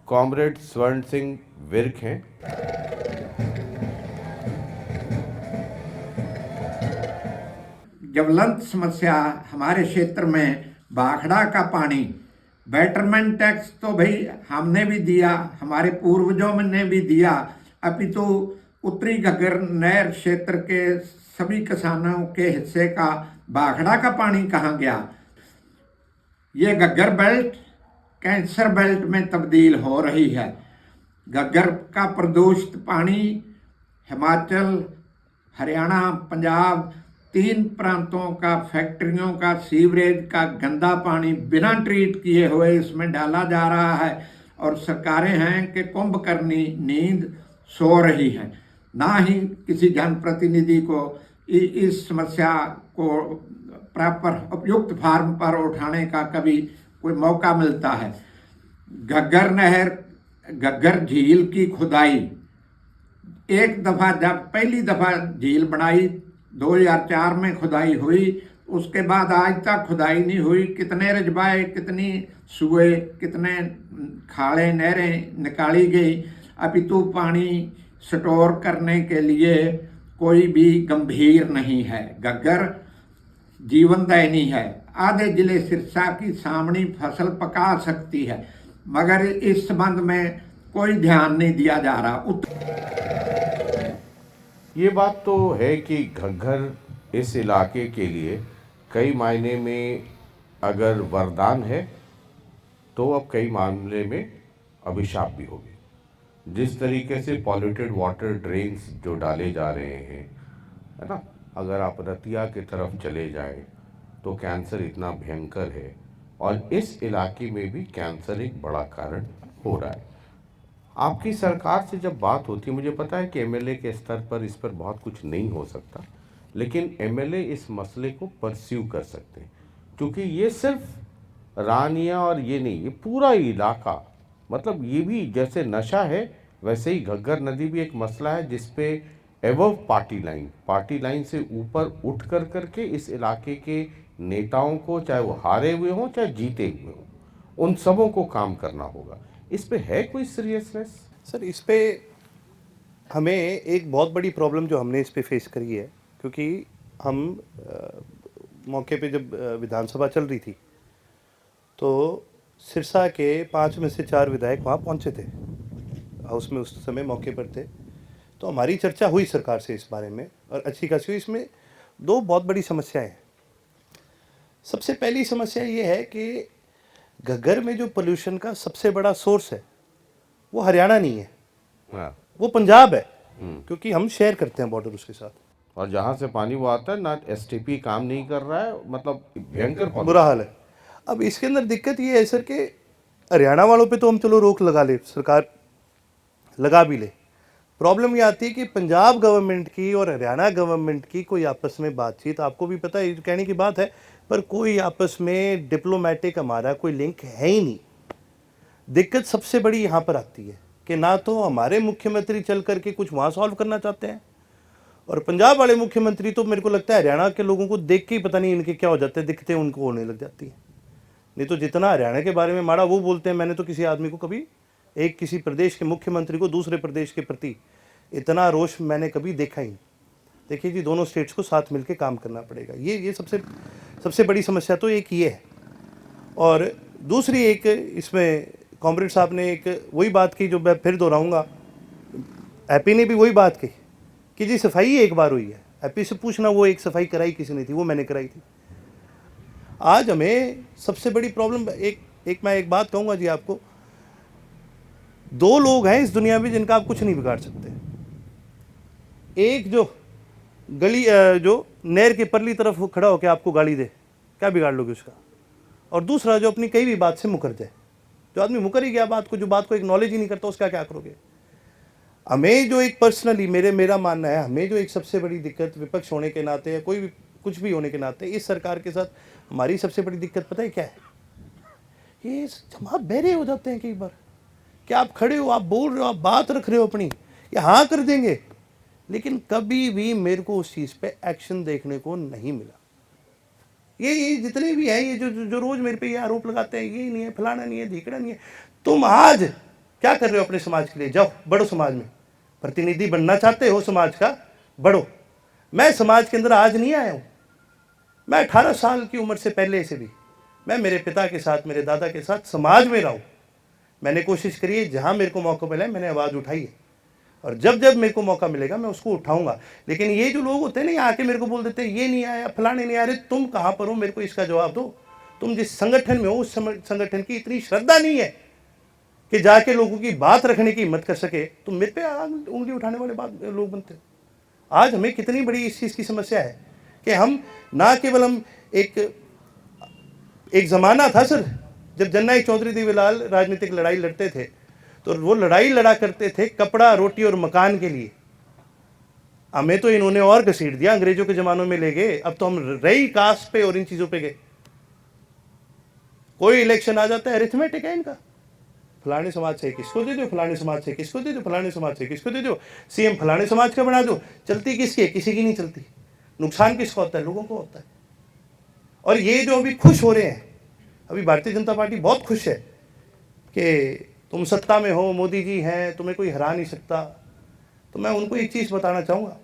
[SPEAKER 1] कॉमरेड स्वर्ण सिंह विर्क हैं।
[SPEAKER 7] ज्वलंत समस्या हमारे क्षेत्र में भाखड़ा का पानी, बेटरमेंट टैक्स तो भाई हमने भी दिया, हमारे पूर्वजों ने भी दिया, अपितु उत्तरी घग्गर नहर क्षेत्र के सभी किसानों के हिस्से का भाखड़ा का पानी कहाँ गया। ये घग्गर बेल्ट कैंसर बेल्ट में तब्दील हो रही है। घग्गर का प्रदूषित पानी हिमाचल, हरियाणा, पंजाब, 3 प्रांतों का फैक्ट्रियों का सीवरेज का गंदा पानी बिना ट्रीट किए हुए इसमें डाला जा रहा है और सरकारें हैं कि कुंभकर्णी नींद सो रही है। ना ही किसी जनप्रतिनिधि को इस समस्या को प्रॉपर उपयुक्त फार्म पर उठाने का कभी कोई मौका मिलता है। घग्गर नहर, घग्गर झील की खुदाई एक दफ़ा, जब पहली दफ़ा झील बनाई 2004 में खुदाई हुई, उसके बाद आज तक खुदाई नहीं हुई। कितने रजबाए, कितनी सुए, कितने खाड़े, नहरें निकाली गई, अभी तो पानी स्टोर करने के लिए कोई भी गंभीर नहीं है। घग्गर जीवनदायिनी है, आधे जिले सिरसा की सामनी फसल पका सकती है, मगर इस संबंध में कोई ध्यान नहीं दिया जा रहा।
[SPEAKER 1] ये बात तो है कि घग्गर इस इलाके के लिए कई मायने में अगर वरदान है तो अब कई मामले में अभिशाप भी होगी। जिस तरीके से पॉल्यूटेड वाटर ड्रेन्स जो डाले जा रहे हैं, है ना, अगर आप रतिया की तरफ चले जाएं तो कैंसर इतना भयंकर है, और इस इलाके में भी कैंसर एक बड़ा कारण हो रहा है। आपकी सरकार से जब बात होती है, मुझे पता है कि एमएलए के स्तर पर इस पर बहुत कुछ नहीं हो सकता, लेकिन एमएलए इस मसले को परस्यू कर सकते हैं, क्योंकि ये सिर्फ रानिया और ये नहीं, ये पूरा इलाका, मतलब ये भी जैसे नशा है वैसे ही घग्गर नदी भी एक मसला है जिसपे एबव पार्टी लाइन से ऊपर उठ करके इस इलाके के नेताओं को, चाहे वो हारे हुए हों चाहे जीते हुए हों, उन सबों को काम करना होगा। इस पे है कोई सीरियसनेस?
[SPEAKER 3] सर, इस पे हमें एक बहुत बड़ी प्रॉब्लम जो हमने इस पे फेस करी है, क्योंकि हम मौके पे जब विधानसभा चल रही थी तो सिरसा के 5 में से 4 विधायक वहाँ पहुँचे थे, हाउस में उस समय मौके पर थे। तो हमारी चर्चा हुई सरकार से इस बारे में, और अच्छी खासी हुई। इसमें 2 बहुत बड़ी समस्याएं हैं। सबसे पहली समस्या ये है कि घग्गर में जो पोल्यूशन का सबसे बड़ा सोर्स है वो हरियाणा नहीं है,
[SPEAKER 1] हाँ।
[SPEAKER 3] वो पंजाब है, क्योंकि हम शेयर करते हैं बॉर्डर उसके साथ।
[SPEAKER 1] और जहाँ से पानी वो आता है ना, एसटीपी काम नहीं कर रहा है, मतलब भयंकर
[SPEAKER 3] बुरा हाल है। अब इसके अंदर दिक्कत ये है सर कि हरियाणा वालों पे तो हम चलो रोक लगा ले, सरकार लगा भी ले, प्रॉब्लम ये आती है कि पंजाब गवर्नमेंट की और हरियाणा गवर्नमेंट की कोई आपस में बातचीत, आपको भी पता है, कहने की बात है, पर कोई आपस में डिप्लोमेटिक हमारा कोई लिंक है ही नहीं। दिक्कत सबसे बड़ी यहाँ पर आती है कि ना तो हमारे मुख्यमंत्री चल करके कुछ वहाँ सॉल्व करना चाहते हैं, और पंजाब वाले मुख्यमंत्री तो मेरे को लगता है हरियाणा के लोगों को देख के ही पता नहीं इनके क्या हो जाते हैं, दिखते उनको होने लग जाती है। नहीं तो जितना हरियाणा के बारे में माड़ा वो बोलते हैं, मैंने तो किसी आदमी को कभी, एक किसी प्रदेश के मुख्यमंत्री को दूसरे प्रदेश के प्रति इतना रोष मैंने कभी देखा ही नहीं। देखिए जी, दोनों स्टेट्स को साथ मिलकर काम करना पड़ेगा। ये सबसे बड़ी समस्या तो एक ये है। और दूसरी एक, इसमें कॉमरेड साहब ने एक वही बात की जो मैं फिर दोहराऊंगा, हैप्पी ने भी वही बात कही कि जी सफाई एक बार हुई है। हैप्पी से पूछना वो एक सफाई कराई किसी ने थी, वो मैंने कराई थी। आज हमें सबसे बड़ी प्रॉब्लम मैं एक बात कहूँगा जी आपको, 2 लोग हैं इस दुनिया में जिनका आप कुछ नहीं बिगाड़ सकते। एक जो गली जो नहर के परली तरफ वो खड़ा होकर आपको गाली दे, क्या बिगाड़ लोगे उसका, और दूसरा जो अपनी कई भी बात से मुकर जाए। जो आदमी मुकर ही गया बात को, जो बात को एक्नॉलेज ही नहीं करता, उसका क्या करोगे। हमें जो एक पर्सनली मेरा मानना है, हमें जो एक सबसे बड़ी दिक्कत विपक्ष होने के नाते या कोई भी कुछ भी होने के नाते इस सरकार के साथ हमारी सबसे बड़ी दिक्कत पता है क्या है, ये हम आप बहरे हो जाते हैं कई बार कि आप खड़े हो, आप बोल रहे हो, आप बात रख रहे हो अपनी, ये हाँ कर देंगे, लेकिन कभी भी मेरे को उस चीज़ पे एक्शन देखने को नहीं मिला। ये जितने भी हैं, ये जो रोज मेरे पे ये आरोप लगाते हैं, ये नहीं है, फलाना नहीं है, ढीकड़ा नहीं है। तुम आज क्या कर रहे हो अपने समाज के लिए? जाओ बढ़ो, समाज में प्रतिनिधि बनना चाहते हो समाज का, बढ़ो। मैं समाज के अंदर आज नहीं आया हूँ, मैं 18 साल की उम्र से पहले से भी मैं मेरे पिता के साथ, मेरे दादा के साथ समाज में रहा हूँ। मैंने कोशिश करी है, जहाँ मेरे को मौका मिला है मैंने आवाज़ उठाई है, और जब जब मेरे को मौका मिलेगा मैं उसको उठाऊंगा। लेकिन ये जो लोग होते हैं ना, ये आके मेरे को बोल देते हैं ये नहीं आया, फलाने नहीं आ रहे, तुम कहाँ पर हो, मेरे को इसका जवाब दो। तुम जिस संगठन में हो उस संगठन की इतनी श्रद्धा नहीं है कि जाके लोगों की बात रखने की हिम्मत कर सके, तुम मेरे पे उंगली उठाने वाले लोग बनते हो। आज हमें कितनी बड़ी इस चीज़ की समस्या है कि हम ना केवल हम एक ज़माना था सर, जब जननायक चौधरी देवीलाल राजनीतिक लड़ाई लड़ते थे तो वो लड़ाई लड़ा करते थे कपड़ा, रोटी और मकान के लिए। हमें तो इन्होंने और घसीट दिया, अंग्रेजों के ज़मानों में ले गए। अब तो हम रही कास्ट पे और इन चीज़ों पे गए। कोई इलेक्शन आ जाता है, अरिथमेटिक है इनका, फलाने समाज से किसको दे दो, फलाने समाज से किसको दे दो, फलाने समाज से किसको दे दो, सीएम फलाने समाज का बना दो। चलती किसकी है? किसी की नहीं चलती। नुकसान किसको होता है? लोगों को होता है। और ये जो अभी खुश हो रहे हैं, अभी भारतीय जनता पार्टी बहुत खुश है कि तुम सत्ता में हो, मोदी जी हैं, तुम्हें कोई हरा नहीं सकता। तो मैं उनको एक चीज़ बताना चाहूँगा,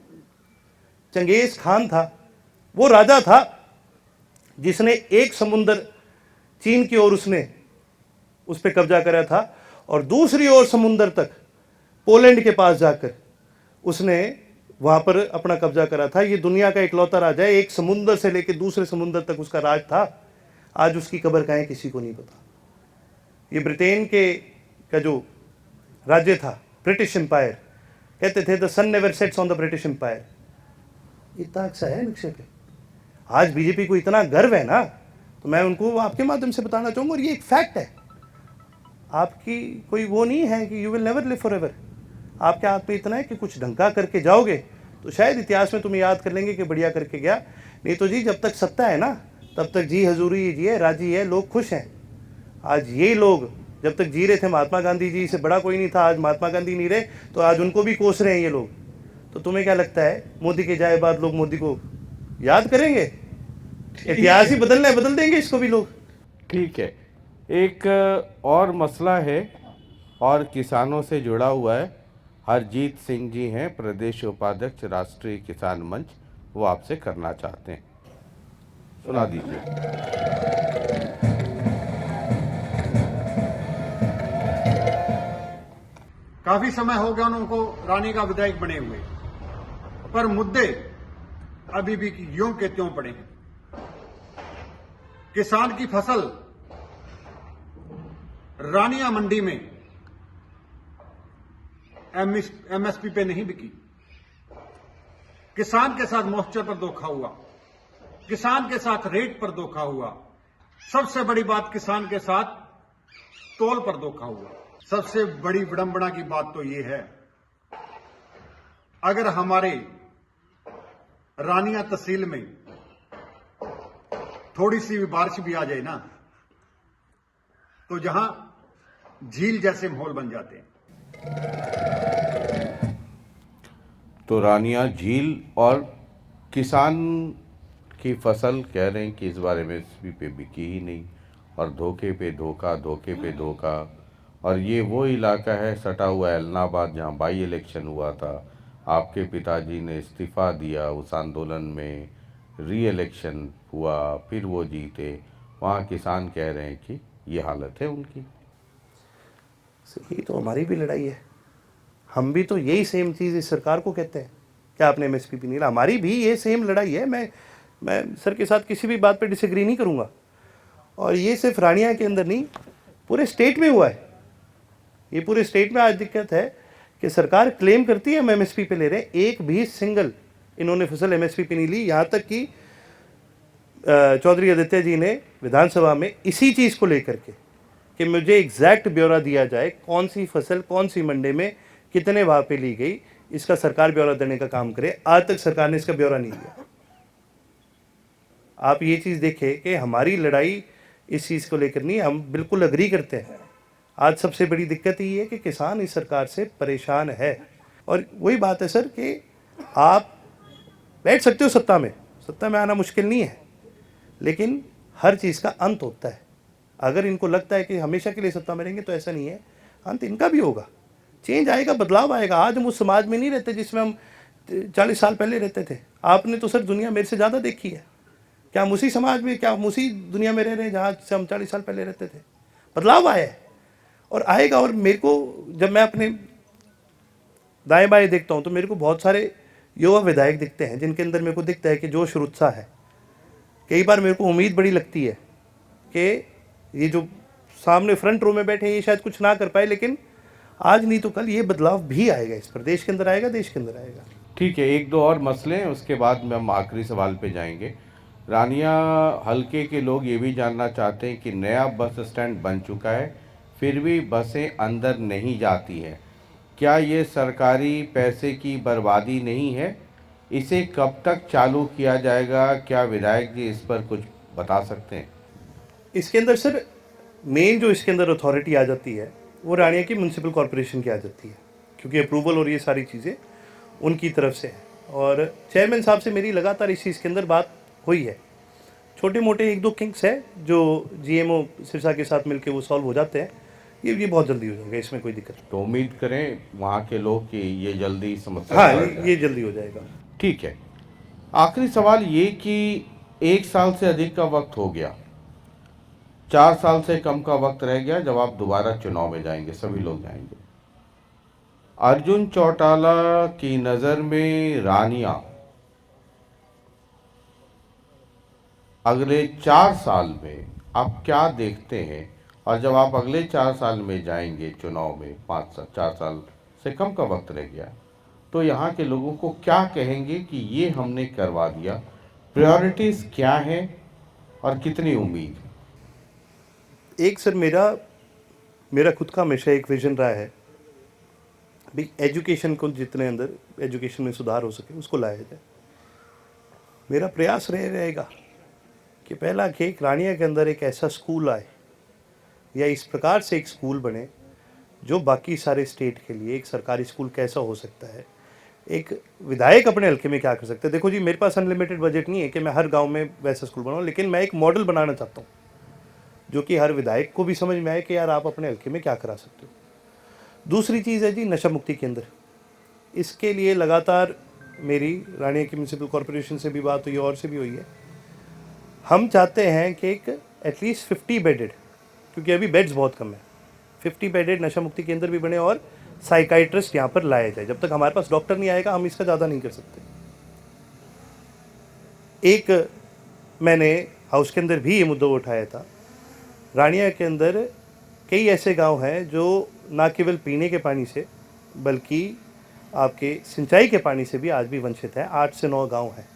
[SPEAKER 3] चंगेज़ खान था, वो राजा था जिसने एक समुंदर चीन की ओर उसने उस पर कब्जा करा था, और दूसरी ओर समुंदर तक पोलैंड के पास जाकर उसने वहाँ पर अपना कब्जा करा था। ये दुनिया का इकलौता राजा है, एक समुंदर से लेकर दूसरे समुंदर तक उसका राज था। आज उसकी कब्र कहाँ है किसी को नहीं पता। ये ब्रिटेन का जो राज्य था, ब्रिटिश एम्पायर, कहते थे the sun never sets on the British empire. इतना अच्छा है नक्शे पे। आज बीजेपी को इतना गर्व है ना, तो मैं उनको आपके माध्यम से बताना चाहूँगा, और ये एक फैक्ट है। आपकी कोई वो नहीं है कि you will never live for ever. आपके हाथ में इतना है कि कुछ ढंका करके जाओगे तो शायद इतिहास में तुम्हें याद कर लेंगे कि बढ़िया करके गया। नहीं तो जी जब तक सत्ता है ना, तब तक जी हजूरी जी है, राजी है, लोग खुश हैं। आज ये लोग जब तक जी रहे थे, महात्मा गांधी जी से बड़ा कोई नहीं था। आज महात्मा गांधी नहीं रहे तो आज उनको भी कोस रहे हैं ये लोग। तो तुम्हें क्या लगता है, मोदी के जाए बाद लोग मोदी को याद करेंगे? इतिहास ही बदलना है, बदल देंगे इसको भी लोग।
[SPEAKER 1] ठीक है, एक और मसला है और किसानों से जुड़ा हुआ है। हरजीत सिंह जी हैं, प्रदेश उपाध्यक्ष राष्ट्रीय किसान मंच, वो आपसे करना चाहते हैं, सुना दीजिए।
[SPEAKER 8] काफी समय हो गया उनको रानी का विधायक बने हुए, पर मुद्दे अभी भी यों के त्यों पड़े हैं। किसान की फसल रानिया मंडी में एमएसपी पे नहीं बिकी। किसान के साथ मॉइस्चर पर धोखा हुआ, किसान के साथ रेट पर धोखा हुआ, सबसे बड़ी बात किसान के साथ तोल पर धोखा हुआ। सबसे बड़ी विडंबना की बात तो यह है, अगर हमारे रानिया तहसील में थोड़ी सी भी बारिश भी आ जाए ना, तो जहां झील जैसे माहौल बन जाते हैं।
[SPEAKER 1] तो रानिया झील और किसान की फसल कह रहे हैं कि इस बारे में एमएसपी पे बिकी ही नहीं, और धोखे पे धोखा, धोखे पे धोखा। और ये वो इलाका है सटा हुआ एलनाबाद, जहाँ बाई इलेक्शन हुआ था। आपके पिताजी ने इस्तीफ़ा दिया, उस आंदोलन में री इलेक्शन हुआ, फिर वो जीते। वहाँ किसान कह रहे हैं कि ये हालत है उनकी।
[SPEAKER 3] यही तो हमारी भी लड़ाई है। हम भी तो यही सेम चीज़ इस सरकार को कहते हैं, क्या आपने एमएसपी पे नहीं ला। हमारी भी ये सेम लड़ाई है। मैं सर के साथ किसी भी बात पे डिसएग्री नहीं करूँगा। और ये सिर्फ रानिया के अंदर नहीं, पूरे स्टेट में हुआ है। ये पूरे स्टेट में आज दिक्कत है कि सरकार क्लेम करती है हम एमएसपी पे ले रहे हैं, एक भी सिंगल इन्होंने फसल एमएसपी पे नहीं ली। यहाँ तक कि चौधरी आदित्य जी ने विधानसभा में इसी चीज़ को लेकर के कि मुझे एग्जैक्ट ब्यौरा दिया जाए, कौन सी फसल कौन सी मंडी में कितने भाव पे ली गई, इसका सरकार ब्यौरा देने का काम करे। आज तक सरकार ने इसका ब्यौरा नहीं दिया। आप ये चीज़ देखें कि हमारी लड़ाई इस चीज़ को लेकर नहीं, हम बिल्कुल अग्री करते हैं। आज सबसे बड़ी दिक्कत ये है कि किसान इस सरकार से परेशान है। और वही बात है सर कि आप बैठ सकते हो सत्ता में आना मुश्किल नहीं है, लेकिन हर चीज़ का अंत होता है। अगर इनको लगता है कि हमेशा के लिए सत्ता में रहेंगे तो ऐसा नहीं है, अंत इनका भी होगा। चेंज आएगा, बदलाव आएगा। आज हम उस समाज में नहीं रहते जिसमें हम 40 साल पहले रहते थे। आपने तो सर दुनिया मेरे से ज़्यादा देखी है। क्या हम उसी समाज में, क्या हम उसी दुनिया में रह रहे हैं जहाँ से हम 40 साल पहले रहते थे? बदलाव आया है और आएगा। और मेरे को जब मैं अपने दाएं बाएं देखता हूँ तो मेरे को बहुत सारे युवा विधायक दिखते हैं जिनके अंदर मेरे को दिखता है कि जोश और उत्साह है। कई बार मेरे को उम्मीद बड़ी लगती है कि ये जो सामने फ्रंट रो में बैठे हैं ये शायद कुछ ना कर पाए, लेकिन आज नहीं तो कल ये बदलाव भी आएगा। इस प्रदेश के अंदर आएगा, देश के अंदर आएगा।
[SPEAKER 1] ठीक है, एक दो और मसले हैं, उसके बाद में हम आखिरी सवाल पे जाएंगे। रानिया हलके के लोग ये भी जानना चाहते हैं कि नया बस स्टैंड बन चुका है, फिर भी बसें अंदर नहीं जाती हैं। क्या ये सरकारी पैसे की बर्बादी नहीं है? इसे कब तक चालू किया जाएगा? क्या विधायक जी इस पर कुछ बता सकते हैं?
[SPEAKER 3] इसके अंदर सर मेन जो इसके अंदर अथॉरिटी आ जाती है वो रानिया की म्यूनसिपल कॉरपोरेशन की आ जाती है, क्योंकि अप्रूवल और ये सारी चीज़ें उनकी तरफ से है। और चेयरमैन साहब से मेरी लगातार इस चीज़ के अंदर बात हुई है। छोटे मोटे एक दो किंग्स है जो जीएमओ सिरसा के साथ मिलके वो सॉल्व हो जाते हैं, ये बहुत जल्दी हो जाएगा, इसमें कोई दिक्कत
[SPEAKER 1] तो उम्मीद करें वहाँ के लोग कि ये जल्दी समस्या
[SPEAKER 3] नहीं। हाँ,
[SPEAKER 1] हल हो जाए।
[SPEAKER 3] ये जल्दी हो जाएगा।
[SPEAKER 1] ठीक है। आखिरी सवाल ये कि 1 साल से अधिक का वक्त हो गया, 4 साल से कम का वक्त रह गया जब आप दोबारा चुनाव में जाएंगे, सभी लोग जाएंगे। अर्जुन चौटाला की नज़र में रानिया अगले 4 साल में आप क्या देखते हैं? और जब आप अगले 4 साल में जाएंगे चुनाव में, 4 साल से कम का वक्त रह गया, तो यहाँ के लोगों को क्या कहेंगे कि ये हमने करवा दिया? प्रायोरिटीज़ क्या हैं और कितनी उम्मीद है?
[SPEAKER 3] एक सर मेरा खुद का हमेशा एक विजन रहा है भी एजुकेशन को जितने अंदर एजुकेशन में सुधार हो सके उसको लाया जाए। मेरा प्रयास रहेगा कि पहला कि एक रानिया के अंदर एक ऐसा स्कूल आए या इस प्रकार से एक स्कूल बने जो बाकी सारे स्टेट के लिए एक सरकारी स्कूल कैसा हो सकता है, एक विधायक अपने हल्के में क्या कर सकते हैं। देखो जी, मेरे पास अनलिमिटेड बजट नहीं है कि मैं हर गांव में वैसा स्कूल बनाऊं, लेकिन मैं एक मॉडल बनाना चाहता हूं जो कि हर विधायक को भी समझ में आए कि यार आप अपने हल्के में क्या करा सकते हो। दूसरी चीज़ है जी नशा मुक्ति केंद्र। इसके लिए लगातार मेरी रानिया की म्यूनसिपल कॉरपोरेशन से भी बात हुई और से भी हुई है। हम चाहते हैं कि एक एटलीस्ट 50 बेडेड, क्योंकि अभी बेड्स बहुत कम है, 50 बेडेड नशा मुक्ति केंद्र भी बने और साइकाइट्रिस्ट यहाँ पर लाया जाए। जब तक हमारे पास डॉक्टर नहीं आएगा हम इसका ज़्यादा नहीं कर सकते। एक मैंने हाउस के अंदर भी ये मुद्दा उठाया था, रानिया के अंदर कई ऐसे गांव हैं जो ना केवल पीने के पानी से बल्कि आपके सिंचाई के पानी से भी आज भी वंचित है। 8 से 9 गांव हैं,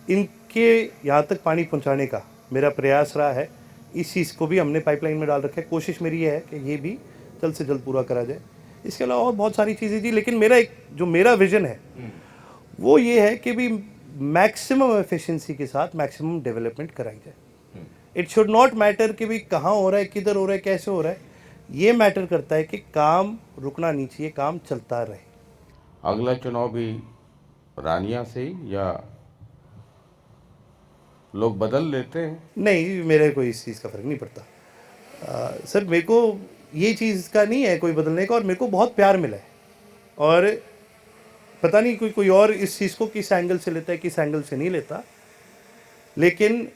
[SPEAKER 3] इनके यहाँ तक पानी पहुँचाने का मेरा प्रयास रहा है। इस चीज़ को भी हमने पाइपलाइन में डाल रखा है। कोशिश मेरी ये है कि ये भी जल्द से जल्द पूरा करा जाए। इसके अलावा और बहुत सारी चीज़ें थी, लेकिन मेरा विजन है वो ये है कि भी मैक्सिमम एफिशिएंसी के साथ मैक्सिमम डेवलपमेंट कराई जाए। इट शुड नॉट मैटर कि भाई कहाँ हो रहा है, किधर हो रहा है, कैसे हो रहा है। ये मैटर करता है कि काम रुकना नहीं चाहिए, काम चलता रहे।
[SPEAKER 1] अगला चुनाव भी रानिया से ही या लोग बदल लेते हैं?
[SPEAKER 3] नहीं, मेरे कोई इस चीज़ का फ़र्क नहीं पड़ता। सर मेरे को ये चीज़ का नहीं है कोई बदलने का, और मेरे को बहुत प्यार मिला है। और पता नहीं कोई और इस चीज़ को किस एंगल से लेता है, किस एंगल से नहीं लेता, लेकिन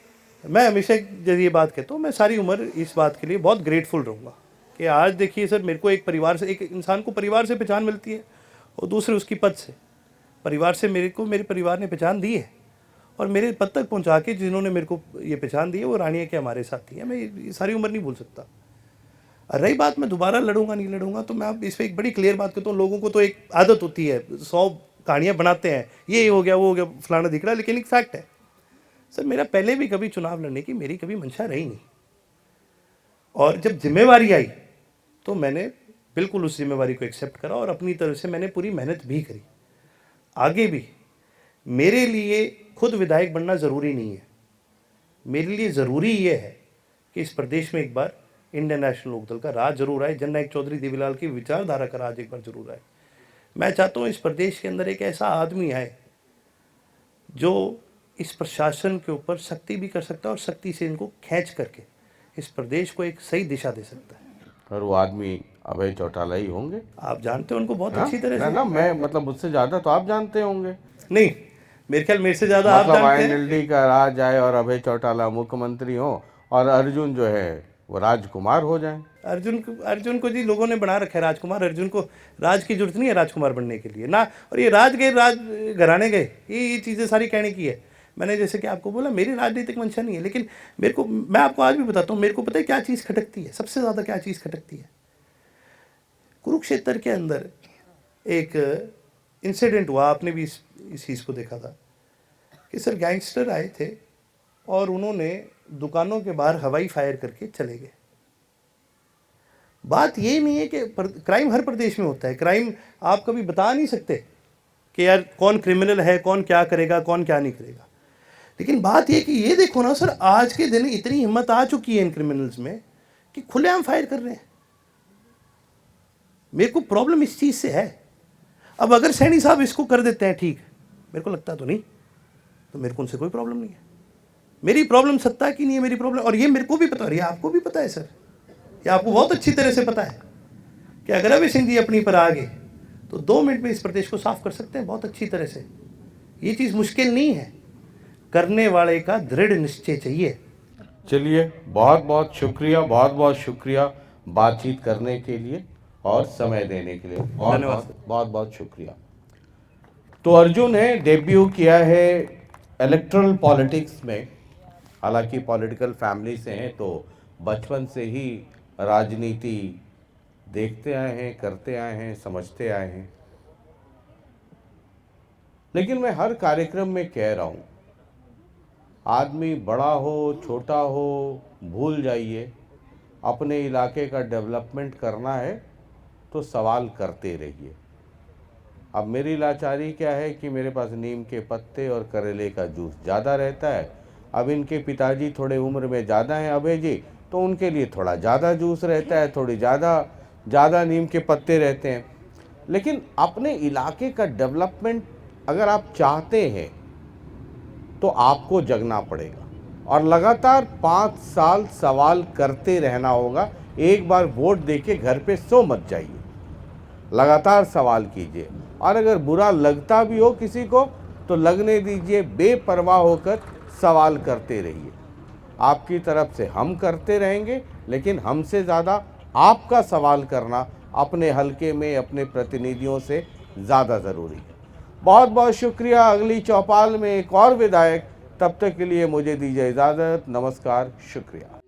[SPEAKER 3] मैं हमेशा जब ये बात कहता हूँ, मैं सारी उम्र इस बात के लिए बहुत ग्रेटफुल रहूँगा कि आज देखिए सर, मेरे को एक परिवार से, एक इंसान को परिवार से पहचान मिलती है और दूसरे उसकी पद से। परिवार से मेरे परिवार ने पहचान दी है, और मेरे पद तक पहुंचा के जिन्होंने मेरे को ये पहचान दी है वो रानिया के हमारे साथी हैं। मैं ये सारी उम्र नहीं भूल सकता। और रही बात मैं दोबारा लड़ूंगा नहीं लड़ूंगा, तो मैं अब इस पर एक बड़ी क्लियर बात कहता हूँ। लोगों को तो एक आदत होती है, 100 कहानियाँ बनाते हैं, ये हो गया वो हो गया फलाना दिख रहा है, लेकिन एक फैक्ट है सर, मेरा पहले भी कभी चुनाव लड़ने की मेरी कभी मंशा रही नहीं। और जब जिम्मेवारी आई तो मैंने बिल्कुल उस जिम्मेवारी को एक्सेप्ट करा और अपनी तरफ से मैंने पूरी मेहनत भी करी। आगे भी मेरे लिए खुद विधायक बनना ज़रूरी नहीं है। मेरे लिए ज़रूरी ये है कि इस प्रदेश में एक बार इंडियन नेशनल लोकदल का राज जरूर आए, जननायक चौधरी देवीलाल की विचारधारा का राज एक बार जरूर आए। मैं चाहता हूँ इस प्रदेश के अंदर एक ऐसा आदमी आए जो इस प्रशासन के ऊपर सख्ती भी कर सकता है और सख्ती से इनको खींच करके इस प्रदेश को एक सही दिशा दे सकता है।
[SPEAKER 1] और वो आदमी अभय चौटाला ही होंगे।
[SPEAKER 3] आप जानते हो उनको बहुत
[SPEAKER 1] हाँ?
[SPEAKER 3] अच्छी तरह
[SPEAKER 1] ना
[SPEAKER 3] से।
[SPEAKER 1] ना, मैं मतलब मुझसे ज़्यादा तो आप जानते होंगे।
[SPEAKER 3] नहीं, मेरे ख्याल मेरे से ज़्यादा आप
[SPEAKER 1] मतलब
[SPEAKER 3] जानते हैं।
[SPEAKER 1] INLD का राज आए और अभय चौटाला मुख्यमंत्री हो और अर्जुन जो है वो राजकुमार हो जाए।
[SPEAKER 3] अर्जुन को जी लोगों ने बना रखा है राजकुमार। अर्जुन को राज की जरूरत नहीं है राजकुमार बनने के लिए ना। और ये राज घराने गए, ये चीज़ें सारी कहने की है। मैंने जैसे कि आपको बोला, मेरी राजनीतिक मंशा नहीं है, लेकिन मैं आपको आज भी बताता हूँ, मेरे को पता है क्या चीज़ खटकती है, सबसे ज़्यादा क्या चीज़ खटकती है। कुरुक्षेत्र के अंदर एक इंसिडेंट हुआ, आपने भी इस चीज़ को देखा था कि सर गैंगस्टर आए थे और उन्होंने दुकानों के बाहर हवाई फायर करके चले गए। बात ये नहीं है कि क्राइम हर प्रदेश में होता है, क्राइम आप कभी बता नहीं सकते कि यार कौन क्रिमिनल है, कौन क्या करेगा, कौन क्या नहीं करेगा। लेकिन बात ये कि ये देखो ना सर, आज के दिन इतनी हिम्मत आ चुकी है इन क्रिमिनल्स में कि खुलेआम फायर कर रहे हैं। मेरे को प्रॉब्लम इस चीज़ से है। अब अगर सैनी साहब इसको कर देते हैं ठीक, मेरे को लगता तो नहीं, तो मेरे को उनसे कोई प्रॉब्लम नहीं है। मेरी प्रॉब्लम सत्ता की नहीं है, मेरी प्रॉब्लम, और ये मेरे को भी पता है, ये आपको भी पता है सर, ये आपको बहुत अच्छी तरह से पता है कि अगर अभय सिंह जी अपनी पर आ गए तो 2 मिनट में इस प्रदेश को साफ कर सकते हैं बहुत अच्छी तरह से। ये चीज़ मुश्किल नहीं है, करने वाले का दृढ़ निश्चय चाहिए।
[SPEAKER 1] चलिए, बहुत बहुत शुक्रिया बातचीत करने के लिए और समय देने के लिए। बहुत बहुत शुक्रिया। तो अर्जुन है, डेब्यू किया है इलेक्ट्रल पॉलिटिक्स में। हालांकि पॉलिटिकल फैमिली से हैं, तो बचपन से ही राजनीति देखते आए हैं, करते आए हैं, समझते आए हैं। लेकिन मैं हर कार्यक्रम में कह रहा हूँ, आदमी बड़ा हो छोटा हो भूल जाइए, अपने इलाके का डेवलपमेंट करना है तो सवाल करते रहिए। अब मेरी लाचारी क्या है कि मेरे पास नीम के पत्ते और करेले का जूस ज़्यादा रहता है। अब इनके पिताजी थोड़े उम्र में ज़्यादा हैं अभय जी, तो उनके लिए थोड़ा ज़्यादा जूस रहता है, थोड़ी ज़्यादा नीम के पत्ते रहते हैं। लेकिन अपने इलाके का डेवलपमेंट अगर आप चाहते हैं तो आपको जगना पड़ेगा और लगातार 5 साल सवाल करते रहना होगा। एक बार वोट देके घर पे सो मत जाइए, लगातार सवाल कीजिए, और अगर बुरा लगता भी हो किसी को तो लगने दीजिए, बेपरवाह होकर सवाल करते रहिए। आपकी तरफ से हम करते रहेंगे, लेकिन हमसे ज़्यादा आपका सवाल करना अपने हलके में अपने प्रतिनिधियों से ज़्यादा ज़रूरी है। बहुत बहुत शुक्रिया। अगली चौपाल में एक और विधायक, तब तक के लिए मुझे दीजिए इजाज़त। नमस्कार, शुक्रिया।